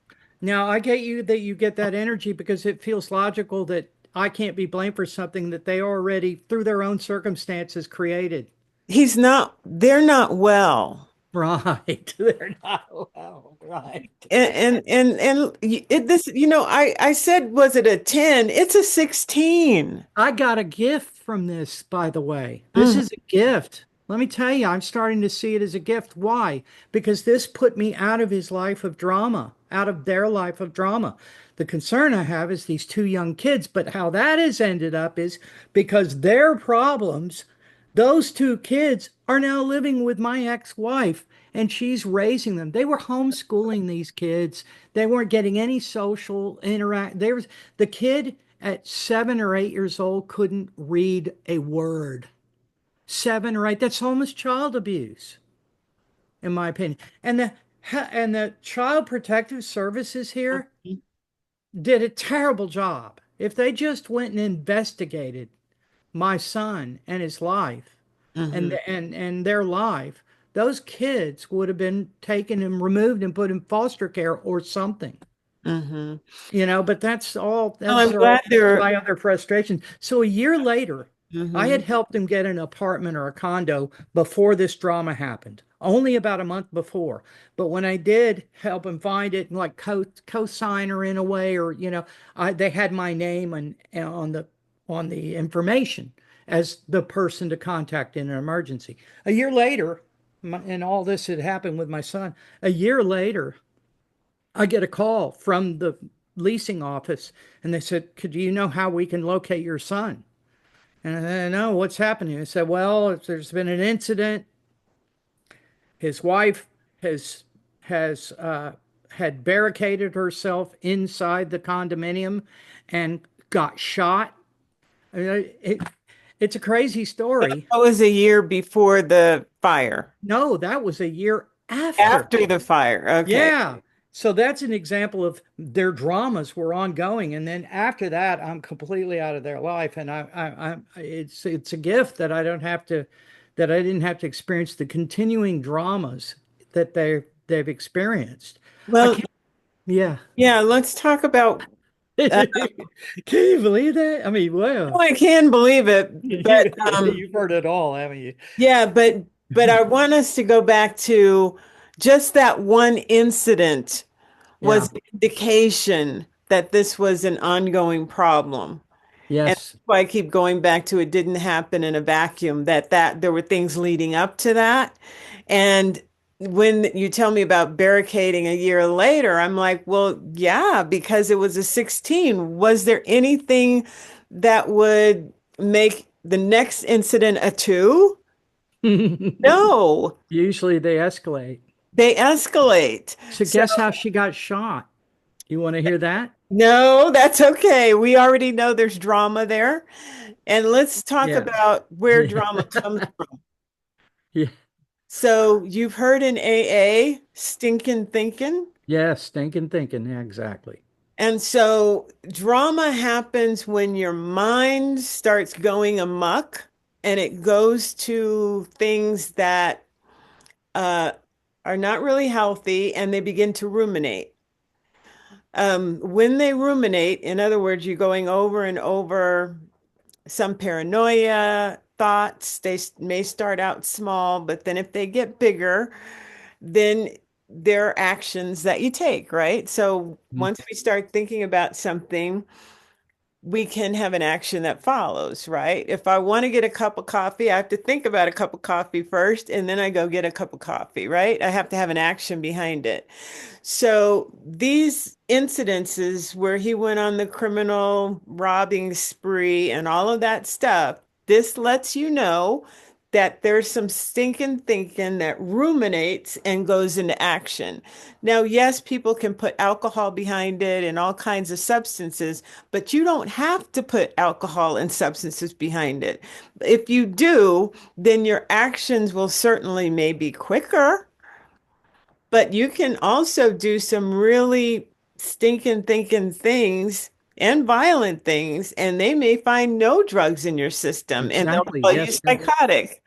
Now, I get you that you get that energy because it feels logical that I can't be blamed for something that they already, through their own circumstances, created. They're not well. Right. They're not allowed. Right. This, I said, was it a 10? It's a 16. I got a gift from this, by the way. This Mhm. is a gift. Let me tell you, I'm starting to see it as a gift. Why? Because this put me out of his life of drama, out of their life of drama. The concern I have is these two young kids, but how that has ended up is because their problems, those two kids are now living with my ex-wife and she's raising them. They were homeschooling these kids. They weren't getting any social interact. The kid at 7 or 8 years old couldn't read a word. 7 or 8. That's almost child abuse, in my opinion. And the Child Protective Services here did a terrible job. If they just went and investigated my son and his life Hmm. and their life, those kids would have been taken and removed and put in foster care or something. Hmm. But that's all, Well, that's I'm glad all they're. my other frustrations. So a year later, I Hmm. had helped him get an apartment or a condo before this drama happened, only about a month before. But when I did help him find it and like co-signer in a way, or they had my name and on the information as the person to contact in an emergency. A year later, and all this had happened with my son. A year later, I get a call from the leasing office and they said, "Could you know how we can locate your son?" And I said, "No, what's happening?" I said, "Well, there's been an incident. His wife has had barricaded herself inside the condominium and got shot." I mean, it's a crazy story. That was a year before the fire. No, that was a year after. After the fire. Okay. Yeah. So that's an example of their dramas were ongoing. And then after that, I'm completely out of their life. And it's a gift that that I didn't have to experience the continuing dramas that they've experienced. I Well, can't, yeah. yeah, let's talk about. Uh, Can you believe that? I mean, no, wow. I can believe it, but You've heard it all, haven't you? yeah, but But I want us to go back to just that one incident Yeah. was an indication that this was an ongoing problem. And that's Yes. why I keep going back to it didn't happen in a vacuum, that there were things leading up to that. And when you tell me about barricading a year later, I'm like, well, yeah, because it was a 16. Was there anything that would make the next incident a two? No, Usually they escalate. they escalate. So So, guess how she got shot? You want to hear that? no, that's okay. We already know there's drama there. And let's talk Yes. about where Yeah. drama comes from. Yeah. So you've heard in AA, stinking thinking. Yes, thinking, thinking. Yeah, exactly. And so drama happens when your mind starts going amok and it goes to things that uh, are not really healthy and they begin to ruminate. When they ruminate, in other words, you're going over and over some paranoia thoughts. They may start out small, but then if they get bigger, then there are actions that you take, right? So Mm. once we start thinking about something, we can have an action that follows, right? If I want to get a cup of coffee, I have to think about a cup of coffee first, and then I go get a cup of coffee, right? I have to have an action behind it. So these incidences where he went on the criminal robbing spree and all of that stuff, this lets you know that there's some stinking thinking that ruminates and goes into action. Now, yes, people can put alcohol behind it and all kinds of substances, but you don't have to put alcohol and substances behind it. If you do, then your actions will certainly maybe quicker, but you can also do some really stinking thinking things and violent things, and they may find no drugs in your system and they'll Exactly. call you Yes, yes. psychotic,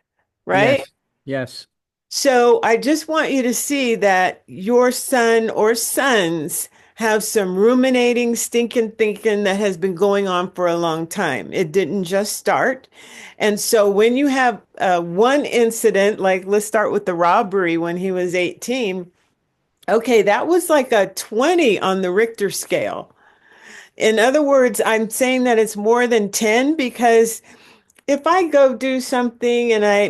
right? Yes. Yes. So I just want you to see that your son or sons have some ruminating, stinking thinking that has been going on for a long time. It didn't just start. And so when you have one incident, like let's start with the robbery when he was 18. Okay, that was like a 20 on the Richter scale. In other words, I'm saying that it's more than 10 because if I go do something and I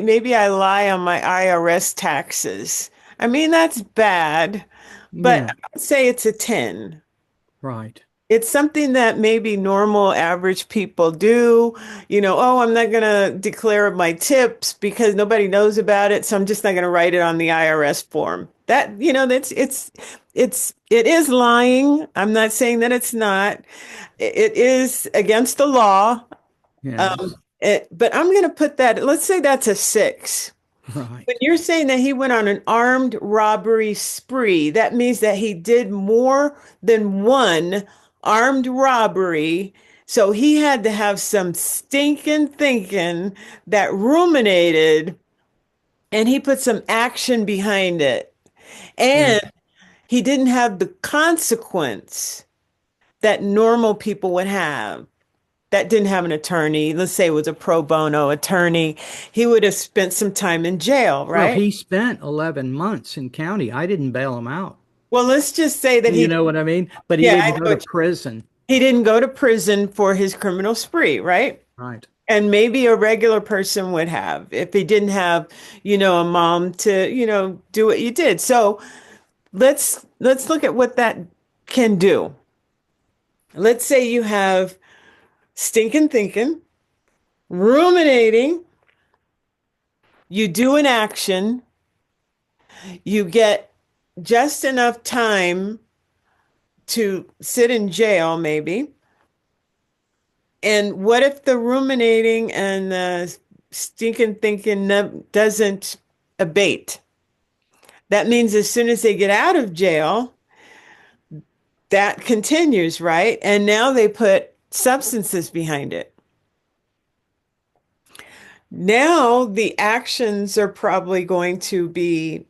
lie on my IRS taxes, I mean, that's bad, but Yeah. I'd say it's a 10. Right. It's something that maybe normal average people do. Oh, I'm not going to declare my tips because nobody knows about it, so I'm just not going to write it on the IRS form. It is lying. I'm not saying that it's not. It is against the law. Yes. But I'm going to put that, let's say that's a 6. When Right. you're saying that he went on an armed robbery spree, that means that he did more than one armed robbery. So he had to have some stinking thinking that ruminated and he put some action behind it. Yeah. And he didn't have the consequence that normal people would have. That didn't have an attorney. Let's say it was a pro bono attorney. He would have spent some time in jail, Well, right? he spent 11 months in county. I didn't bail him out. Well, let's just say that You know what I mean? But he yeah, I didn't know go to prison. he didn't go to prison for his criminal spree, right? Right. And maybe a regular person would have if he didn't have, a mom to, do what you did. So let's look at what that can do. Let's say you have stinking thinking, ruminating, you do an action, you get just enough time to sit in jail, maybe. And what if the ruminating and the stinking thinking doesn't abate? That means as soon as they get out of jail, that continues, right? And now they put substances behind it. Now the actions are probably going to be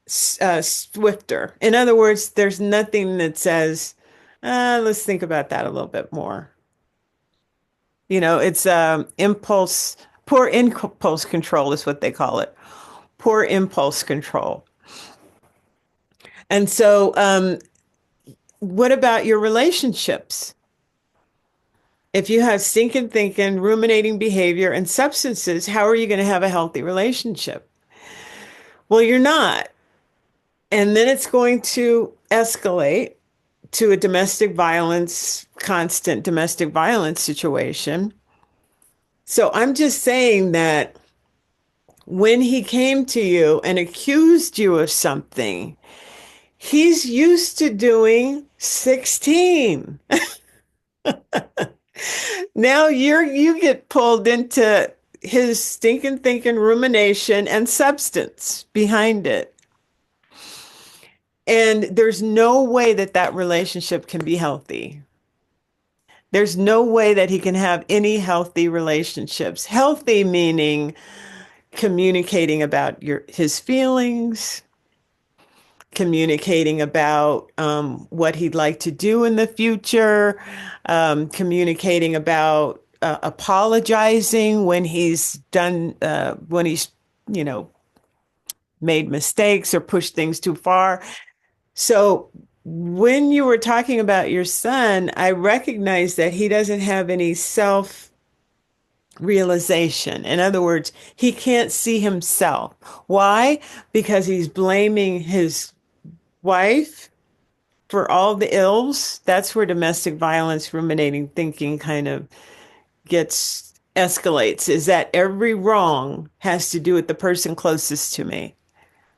swifter. In other words, there's nothing that says, let's think about that a little bit more. It's poor impulse control is what they call it. poor impulse control. And so, what about your relationships? If you have stinking thinking, ruminating behavior, and substances, how are you going to have a healthy relationship? Well, you're not. And then it's going to escalate to a domestic violence, constant domestic violence situation. So I'm just saying that when he came to you and accused you of something, he's used to doing 16. Now you get pulled into his stinking thinking, rumination, and substance behind it. And there's no way that that relationship can be healthy. There's no way that he can have any healthy relationships. Healthy meaning communicating about his feelings, communicating about what he'd like to do in the future, communicating about apologizing when he's done, when he's, you know, made mistakes or pushed things too far. So when you were talking about your son, I recognize that he doesn't have any self realization. In other words, he can't see himself. Why? Because he's blaming his wife for all the ills. That's where domestic violence, ruminating thinking kind of gets escalates, is that every wrong has to do with the person closest to me.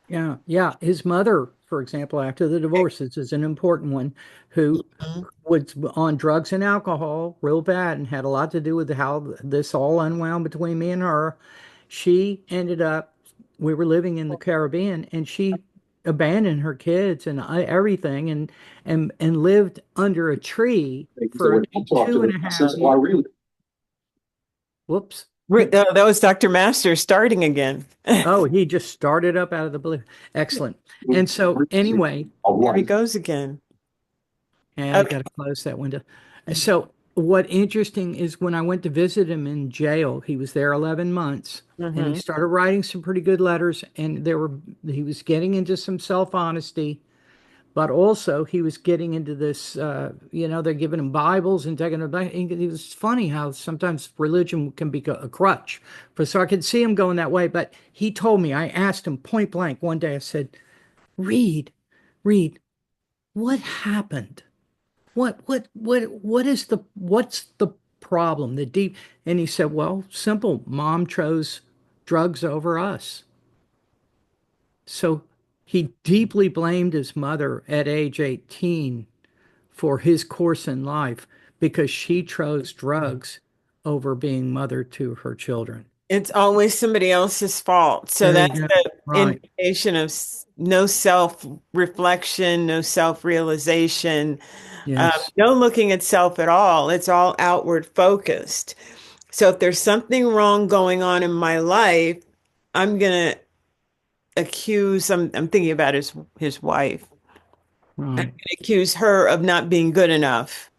Yeah, yeah. His mother, for example, after the divorce, this is an important one, who Mhm. was on drugs and alcohol real bad and had a lot to do with how this all unwound between me and her. She ended up, we were living in the Caribbean, and she abandoned her kids and everything, and lived under a tree So for when I talk to two her, and a I half says, "Well, I years. really." Whoops. That was Dr. Master starting again. Oh, he just started up out of the blue. Excellent. And so anyway, Of There he life. goes again. yeah, I Okay. got to close that window. So what interesting is when I went to visit him in jail, he was there 11 months and he Hmm. started writing some pretty good letters, and he was getting into some self-honesty, but also he was getting into this, they're giving him Bibles and taking them back. It was funny how sometimes religion can be a crutch so I could see him going that way. But he told me, I asked him point blank one day, I said, Reed, Reed, what happened? What's the problem? The deep, and he said, well, simple. Mom chose drugs over us. So he deeply blamed his mother at age 18 for his course in life because she chose drugs over being mother to her children. It's always somebody else's fault. So There you that's go. the Right. indication of no self-reflection, no self-realization, Yes. no looking at self at all. It's all outward focused. So if there's something wrong going on in my life, I'm gonna I'm thinking about his wife. I'm Right. gonna accuse her of not being good enough.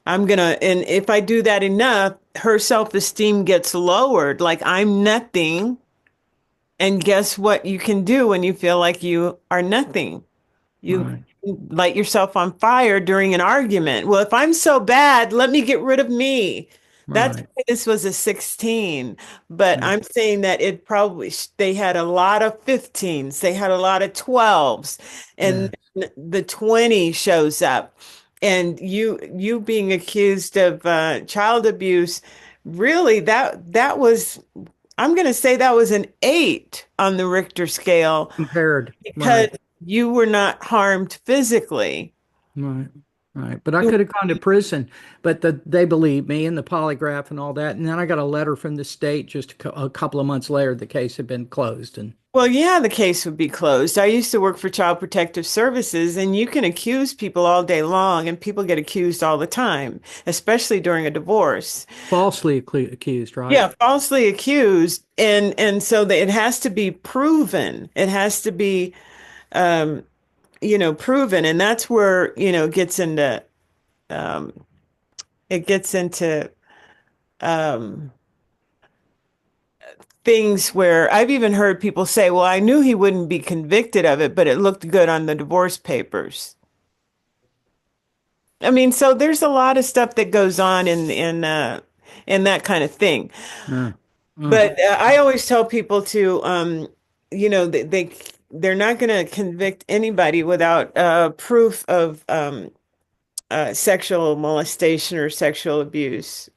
And if I do that enough, her self-esteem gets lowered. Like I'm nothing. And guess what you can do when you feel like you are nothing? You Right. light yourself on fire during an argument. Well, if I'm so bad, let me get rid of me. That's Right. why this was a 16. But Yeah. I'm saying that they had a lot of 15s, they had a lot of 12s, and Yeah. then the 20 shows up. And you being accused of child abuse, really that was, I'm going to say that was an 8 on the Richter scale Compared. because Right. you were not harmed physically. Right, right. But I You, could have gone to prison, but they believed me and the polygraph and all that. And then I got a letter from the state just a couple of months later, the case had been closed. And well, yeah, the case would be closed. I used to work for Child Protective Services, and you can accuse people all day long, and people get accused all the time, especially during a divorce. falsely accused, right? Yeah, falsely accused, and so that it has to be proven. It has to be, um, proven, and that's where, um, it gets into um, things where I've even heard people say, well, I knew he wouldn't be convicted of it, but it looked good on the divorce papers. I mean, so there's a lot of stuff that goes on in that kind of thing. Uh, uh, But I always tell people to, they're not going to convict anybody without proof of sexual molestation or sexual abuse.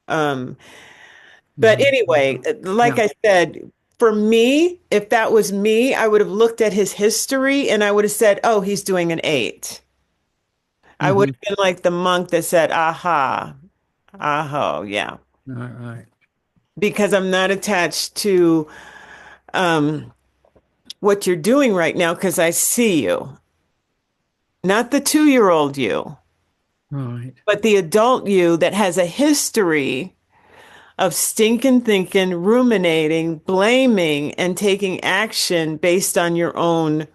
Um, but mhm, anyway, mhm. like Yeah. I said, for me, if that was me, I would have looked at his history and I would have said, "Oh, he's doing an 8." I would Hmm. have been like the monk that said, "Aha, aho, yeah," All right. because I'm not attached to um, what you're doing right now because I see you, not the 2-year-old you, Right. but the adult you that has a history of stinking thinking, ruminating, blaming, and taking action based on your own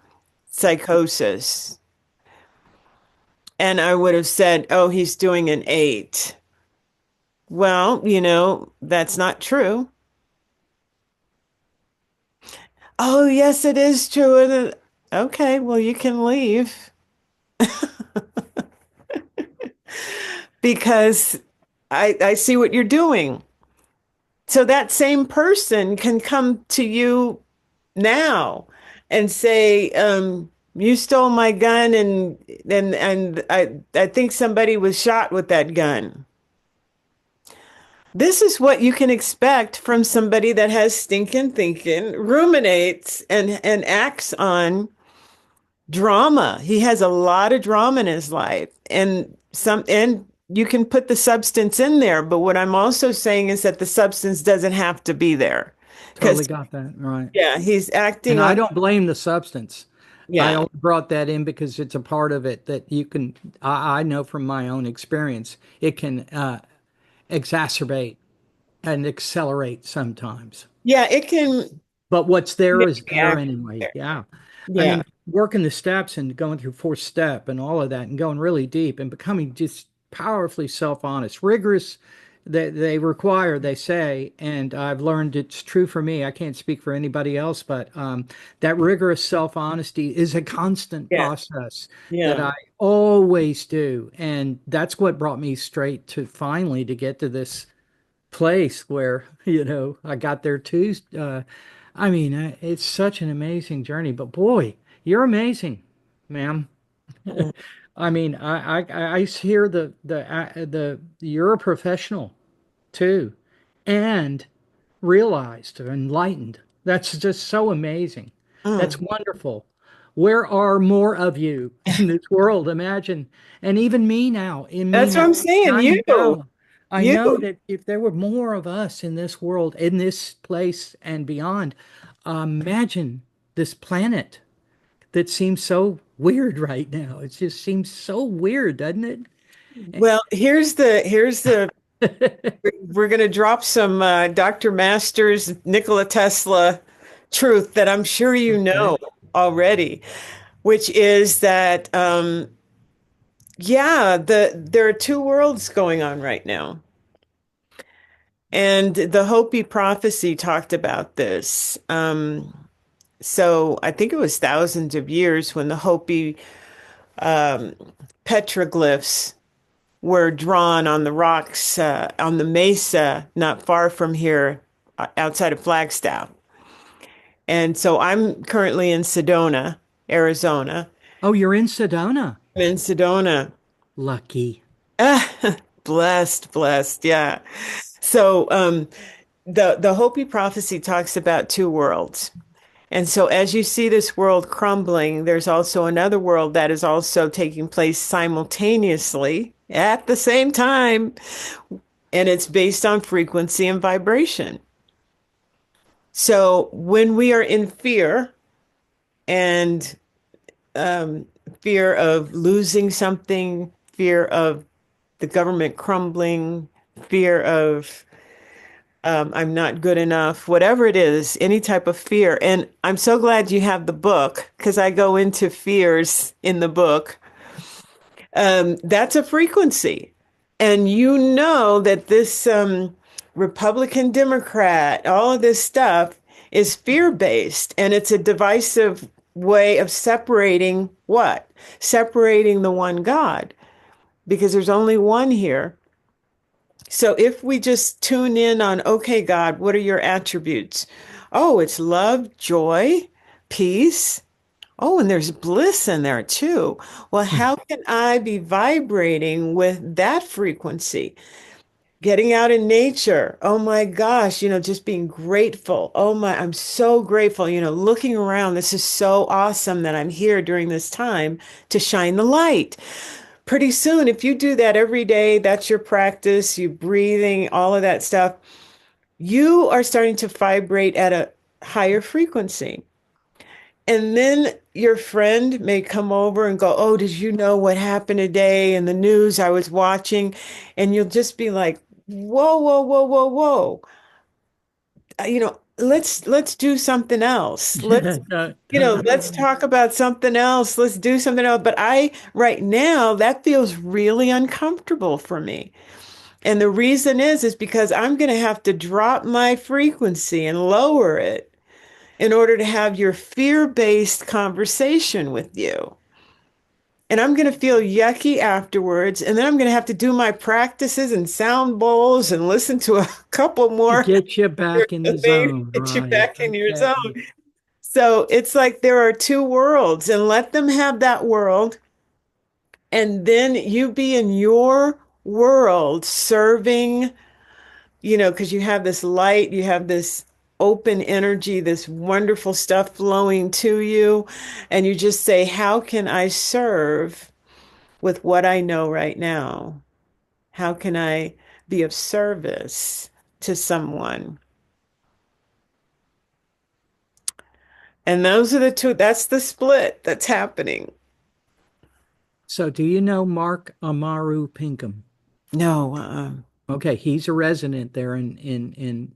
psychosis. And I would have said, oh, he's doing an 8. Well, that's not true. Oh, yes, it is true. Okay, well, you can leave because I see what you're doing. So that same person can come to you now and say, you stole my gun and I think somebody was shot with that gun. This is what you can expect from somebody that has stinking thinking, ruminates and acts on drama. He has a lot of drama in his life and you can put the substance in there, but what I'm also saying is that the substance doesn't have to be there. Totally Because got that. Right. yeah, he's And acting I on don't blame the substance. I yeah. only brought that in because it's a part of it that you can, I know from my own experience, it can exacerbate and accelerate sometimes. Yeah, it can But what's there make is me there act anyway. there. Yeah. I Yeah. mean, working the steps and going through fourth step and all of that and going really deep and becoming just powerfully self-honest, rigorous that they require, they say, and I've learned it's true for me. I can't speak for anybody else, but that rigorous self-honesty is a constant Yeah. process that Yeah. I always do. And that's what brought me straight to finally to get to this place where, I got there too. I mean, it's such an amazing journey, but boy, you're amazing, ma'am. Mm. I mean, I hear the you're a professional too, and realized or enlightened. That's just so amazing. That's Mm. wonderful. Where are more of you in this world? Imagine, and even me now, in me That's what now, I'm saying. I know, I You. know that if there were more of us in this world, in this place and beyond, imagine this planet that seems so weird right now. It just seems so weird, doesn't Well, here's the it? we're gonna drop some Dr. Masters, Nikola Tesla truth that I'm sure you Okay. know already, which is that yeah, there are two worlds going on right now. And the Hopi prophecy talked about this. So I think it was thousands of years when the Hopi um, petroglyphs were drawn on the rocks on the mesa not far from here outside of Flagstaff. And so I'm currently in Sedona, Arizona. Oh, you're in Sedona. I'm in Sedona. Lucky. Blessed, blessed, yeah. So the Hopi prophecy talks about two worlds. And so as you see this world crumbling, there's also another world that is also taking place simultaneously at the same time, and it's based on frequency and vibration. So when we are in fear and fear of losing something, fear of the government crumbling, fear of I'm not good enough, whatever it is, any type of fear. And I'm so glad you have the book because I go into fears in the book. That's a frequency. And you know that this. Republican, Democrat, all of this stuff is fear-based, and it's a divisive way of separating what? Separating the one God, because there's only one here. So if we just tune in on, okay, God, what are your attributes? Oh, it's love, joy, peace. Oh, and there's bliss in there too. Well, how can I be vibrating with that frequency? Getting out in nature. Oh my gosh, just being grateful. Oh my, I'm so grateful. Looking around, this is so awesome that I'm here during this time to shine the light. Pretty soon, if you do that every day, that's your practice, you breathing, all of that stuff, you are starting to vibrate at a higher frequency. And then your friend may come over and go, "Oh, did you know what happened today in the news I was watching?" And you'll just be like, "Whoa, whoa, whoa, whoa, whoa. Let's do something else. Let's talk about something else. Let's do something else." But right now, that feels really uncomfortable for me. And the reason is because I'm going to have to drop my frequency and lower it in order to have your fear-based conversation with you. And I'm going to feel yucky afterwards. And then I'm going to have to do my practices and sound bowls and listen to a couple To more get you back in the maybe zone, get you right? back in your zone. Okay. So it's like there are two worlds, and let them have that world. And then you be in your world serving, because you have this light, you have this open energy, this wonderful stuff flowing to you. And you just say, how can I serve with what I know right now? How can I be of service to someone? And those are the two, that's the split that's happening. So, do you know Mark Amaru Pinkham? No, Okay, he's a resident there in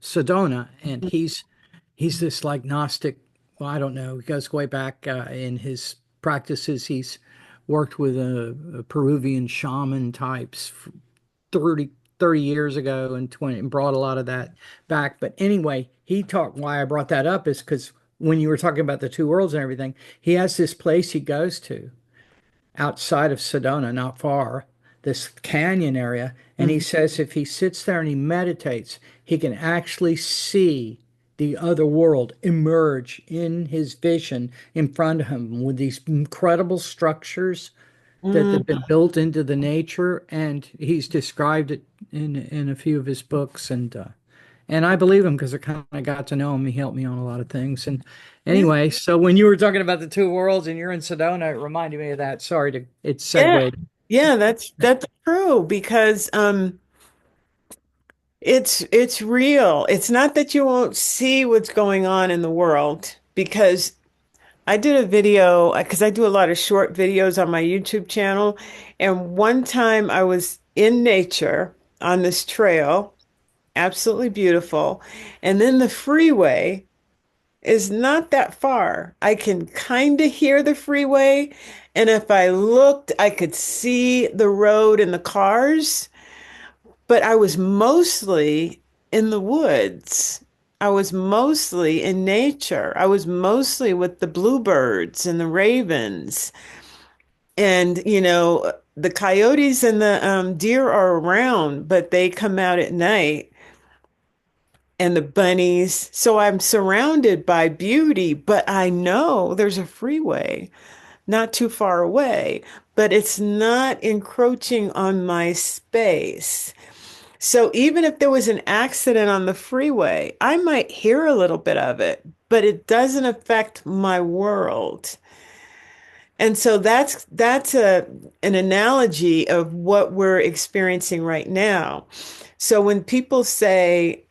Sedona, and he's this like Gnostic. Well, I don't know. He goes way back in his practices. He's worked with a Peruvian shaman types 30 years ago and 20 and brought a lot of that back. But anyway, he talked. Why I brought that up is because when you were talking about the two worlds and everything, he has this place he goes to outside of Sedona, not far, this canyon area. And he mhm. says if he sits there and he meditates, he can actually see the other world emerge in his vision in front of him with these incredible structures that Mm, have been built into the nature. And he's described it in a few of his books. And I believe him because I kind of got to know him. He helped me on a lot of things. And yeah, anyway, so when you were talking about the two worlds and you're in Sedona, it reminded me of that. Sorry to it yeah, segued. yeah, that's true because it's real. It's not that you won't see what's going on in the world because I did a video because I do a lot of short videos on my YouTube channel, and one time I was in nature on this trail, absolutely beautiful, and then the freeway is not that far. I can kind of hear the freeway, and if I looked, I could see the road and the cars. But I was mostly in the woods. I was mostly in nature. I was mostly with the bluebirds and the ravens. And, the coyotes and the deer are around, but they come out at night and the bunnies. So I'm surrounded by beauty, but I know there's a freeway not too far away, but it's not encroaching on my space. So even if there was an accident on the freeway, I might hear a little bit of it, but it doesn't affect my world. And so that's an analogy of what we're experiencing right now. So when people say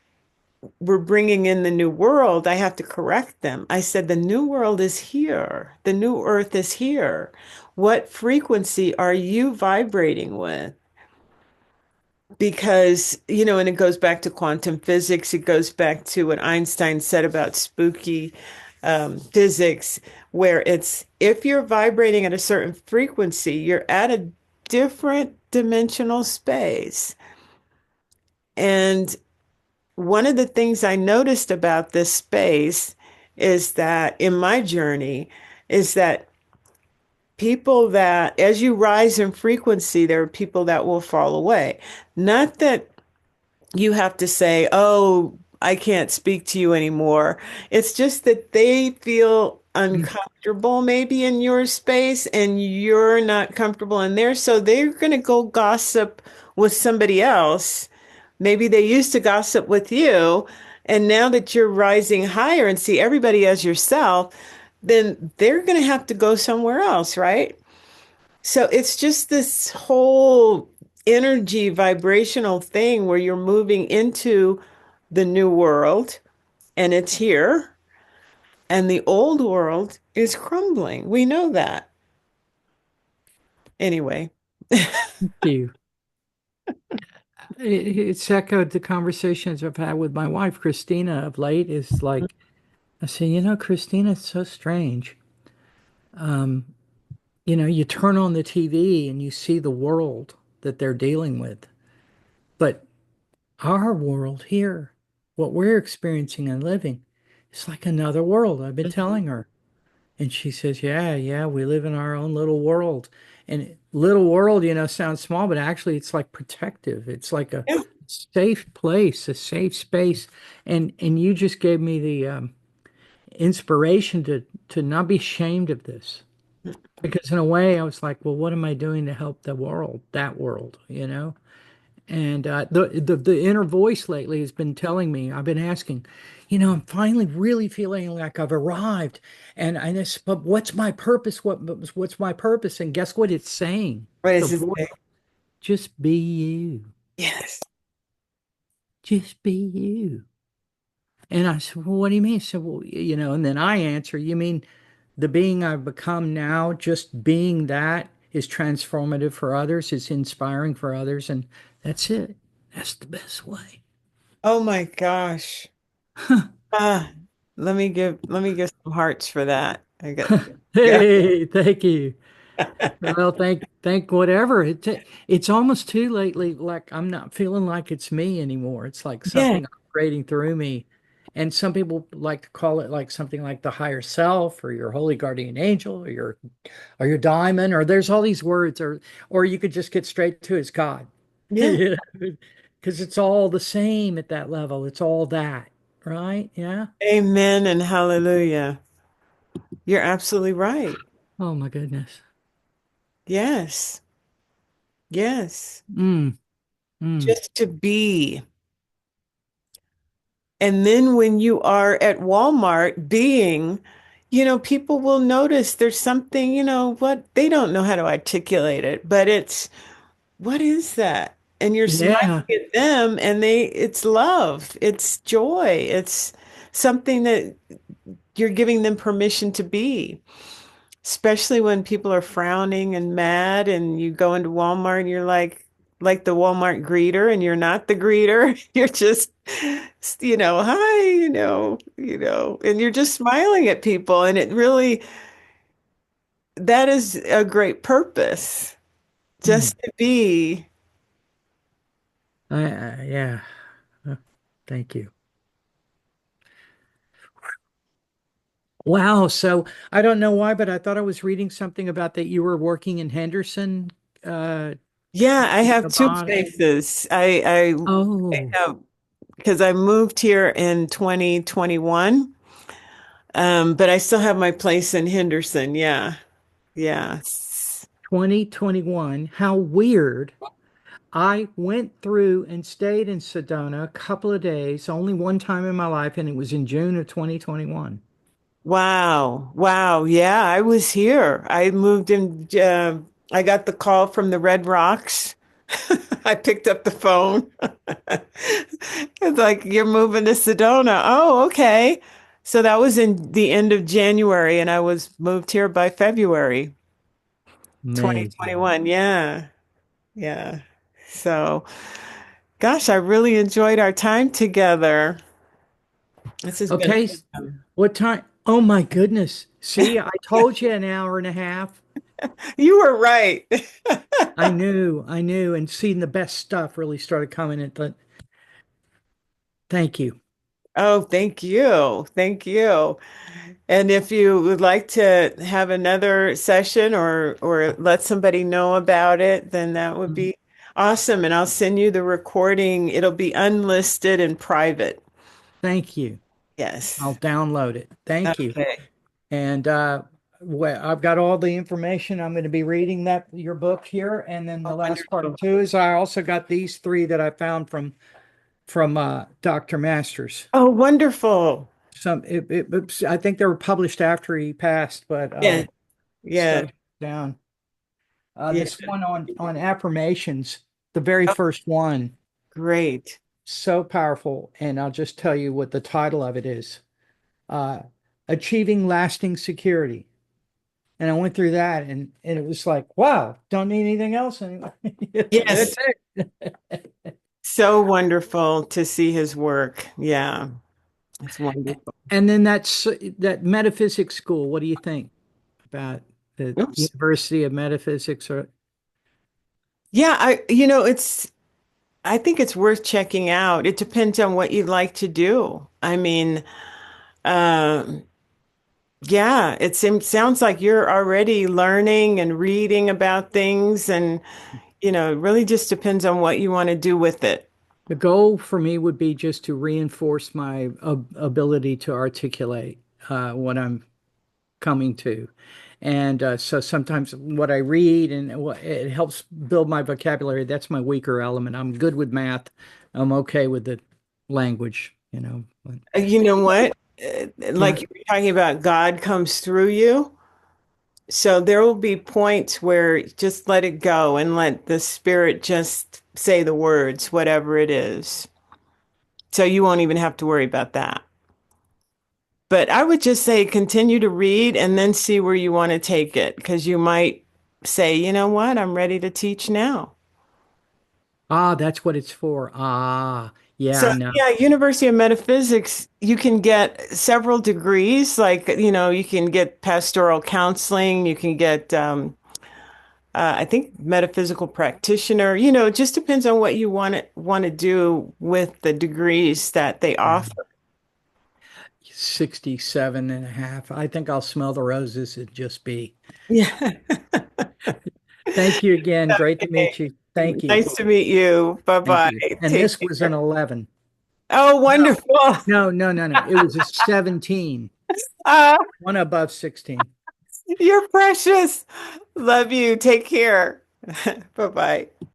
we're bringing in the new world, I have to correct them. I said the new world is here. The new earth is here. What frequency are you vibrating with? Because, and it goes back to quantum physics, it goes back to what Einstein said about spooky physics, where it's if you're vibrating at a certain frequency, you're at a different dimensional space. And one of the things I noticed about this space is that in my journey is that people that as you rise in frequency, there are people that will fall away. Not that you have to say, oh, I can't speak to you anymore. It's just that they feel uncomfortable maybe in your space and you're not comfortable in theirs. So they're going to go gossip with somebody else. Maybe they used to gossip with you. And now that you're rising higher and see everybody as yourself, then they're going to have to go somewhere else, right? So it's just this whole energy vibrational thing where you're moving into the new world and it's here and the old world is crumbling. We know that. Anyway, Thank you. It's echoed the conversations I've had with my wife, Christina, of late. Is like, I say, Christina, it's so strange. Um, you turn on the TV and you see the world that they're dealing with. But our world here, what we're experiencing and living, it's like another world. I've been telling her. And she says, yeah, yeah, we live in our own little world. And little world, sounds small, but actually it's like protective. It's like a yeah. safe place, a safe space. And you just gave me the inspiration to not be ashamed of this. Because in a way, I was like, well, what am I doing to help the world, that world? And the inner voice lately has been telling me, I've been asking, I'm finally really feeling like I've arrived. And I just, but what's my purpose? What's my purpose? And guess what it's saying? What The is it voice, say? just be you. Yes. Just be you. And I said, well, what do you mean? So, well, and then I answer, you mean the being I've become now, just being that is transformative for others, is inspiring for others, and that's it. That's the best way. Oh my gosh. Ah, let me give some hearts for that. I got yeah. Hey, thank you. Well, thank whatever. It's almost too lately. Like I'm not feeling like it's me anymore. It's like Yeah. something operating through me. And some people like to call it like something like the higher self or your holy guardian angel or your diamond, or there's all these words, or you could just get straight to it's God. Yeah. Yeah. Because it's all the same at that level. It's all that, right? Yeah. Amen and hallelujah. You're absolutely right. Oh my goodness. Yes. Yes. Mm, mm. Just to be. And then when you are at Walmart being, people will notice there's something, what they don't know how to articulate it, but it's what is that? And you're smiling Yeah. at them and it's love, it's joy, it's something that you're giving them permission to be. Especially when people are frowning and mad and you go into Walmart and you're like the Walmart greeter and you're not the greeter. You're just, hi, and you're just smiling at people. And it really, that is a great purpose, Mm. just to be. Yeah. Uh, Thank you. Wow. So I don't know why, but I thought I was reading something about that you were working in Henderson. Uh, Yeah, I have two about places. I Oh, have because I moved here in 2021. But I still have my place in Henderson. Yeah. Yeah. 2021. How weird. I went through and stayed in Sedona a couple of days, only one time in my life, and it was in June of 2021. Wow. Wow. Yeah, I was here. I moved in, I got the call from the Red Rocks. I picked up the phone. It's like, you're moving to Sedona. Oh, okay. So that was in the end of January, and I was moved here by February Amazing. 2021. Yeah. Yeah. So, gosh, I really enjoyed our time together. This has been Okay. awesome. What time? Oh my goodness. See, I told you an hour and a half. You were right. I knew, and seeing the best stuff really started coming at the Thank you. Oh, thank you. Thank you. And if you would like to have another session or let somebody know about it, then that would Mhm. be awesome. And I'll send you the recording. It'll be unlisted and private. Thank you. I'll Yes. download it. Thank you. Okay. And well, I've got all the information. I'm going to be reading that your book here, and then Oh, the last part wonderful. too is I also got these three that I found from Dr. Masters. Oh, wonderful. I think they were published after he passed, but Yeah. Yeah. stuff down. Yeah. This one on affirmations, the very Oh, first one, great. so powerful. And I'll just tell you what the title of it is. Uh, Achieving Lasting Security. And I went through that and it was like, wow, don't need anything else anymore. That's Yes. it. So wonderful to see his work. Yeah. It's wonderful. And then that metaphysics school. What do you think about the Oops. University of Metaphysics? Or Yeah, I think it's worth checking out. It depends on what you'd like to do. I mean, um, yeah, sounds like you're already learning and reading about things, and it really just depends on what you want to do with it. the goal for me would be just to reinforce my ability to articulate what I'm coming to. And so sometimes what I read and it helps build my vocabulary. That's my weaker element. I'm good with math. I'm okay with the language, you know. But, You know what? yeah. Like you were talking about, God comes through you. So there will be points where just let it go and let the spirit just say the words, whatever it is. So you won't even have to worry about that. But I would just say continue to read and then see where you want to take it because you might say, you know what, I'm ready to teach now. Ah, that's what it's for. Ah, yeah, So, I know. yeah, University of Metaphysics, you can get several degrees. Like, you can get pastoral counseling, you can get, I think, metaphysical practitioner. It just depends on what you want to do with the degrees that they Yeah. offer. 67 and a half. I think I'll smell the roses and just be. Yeah. Thank you again. Great to Okay. meet you. Thank you. Nice to meet you. Thank Bye-bye. you. And Take this was an care. 11. Oh, No, wonderful. no. It was a 17, Uh, one above 16. you're precious. Love you. Take care. Bye-bye.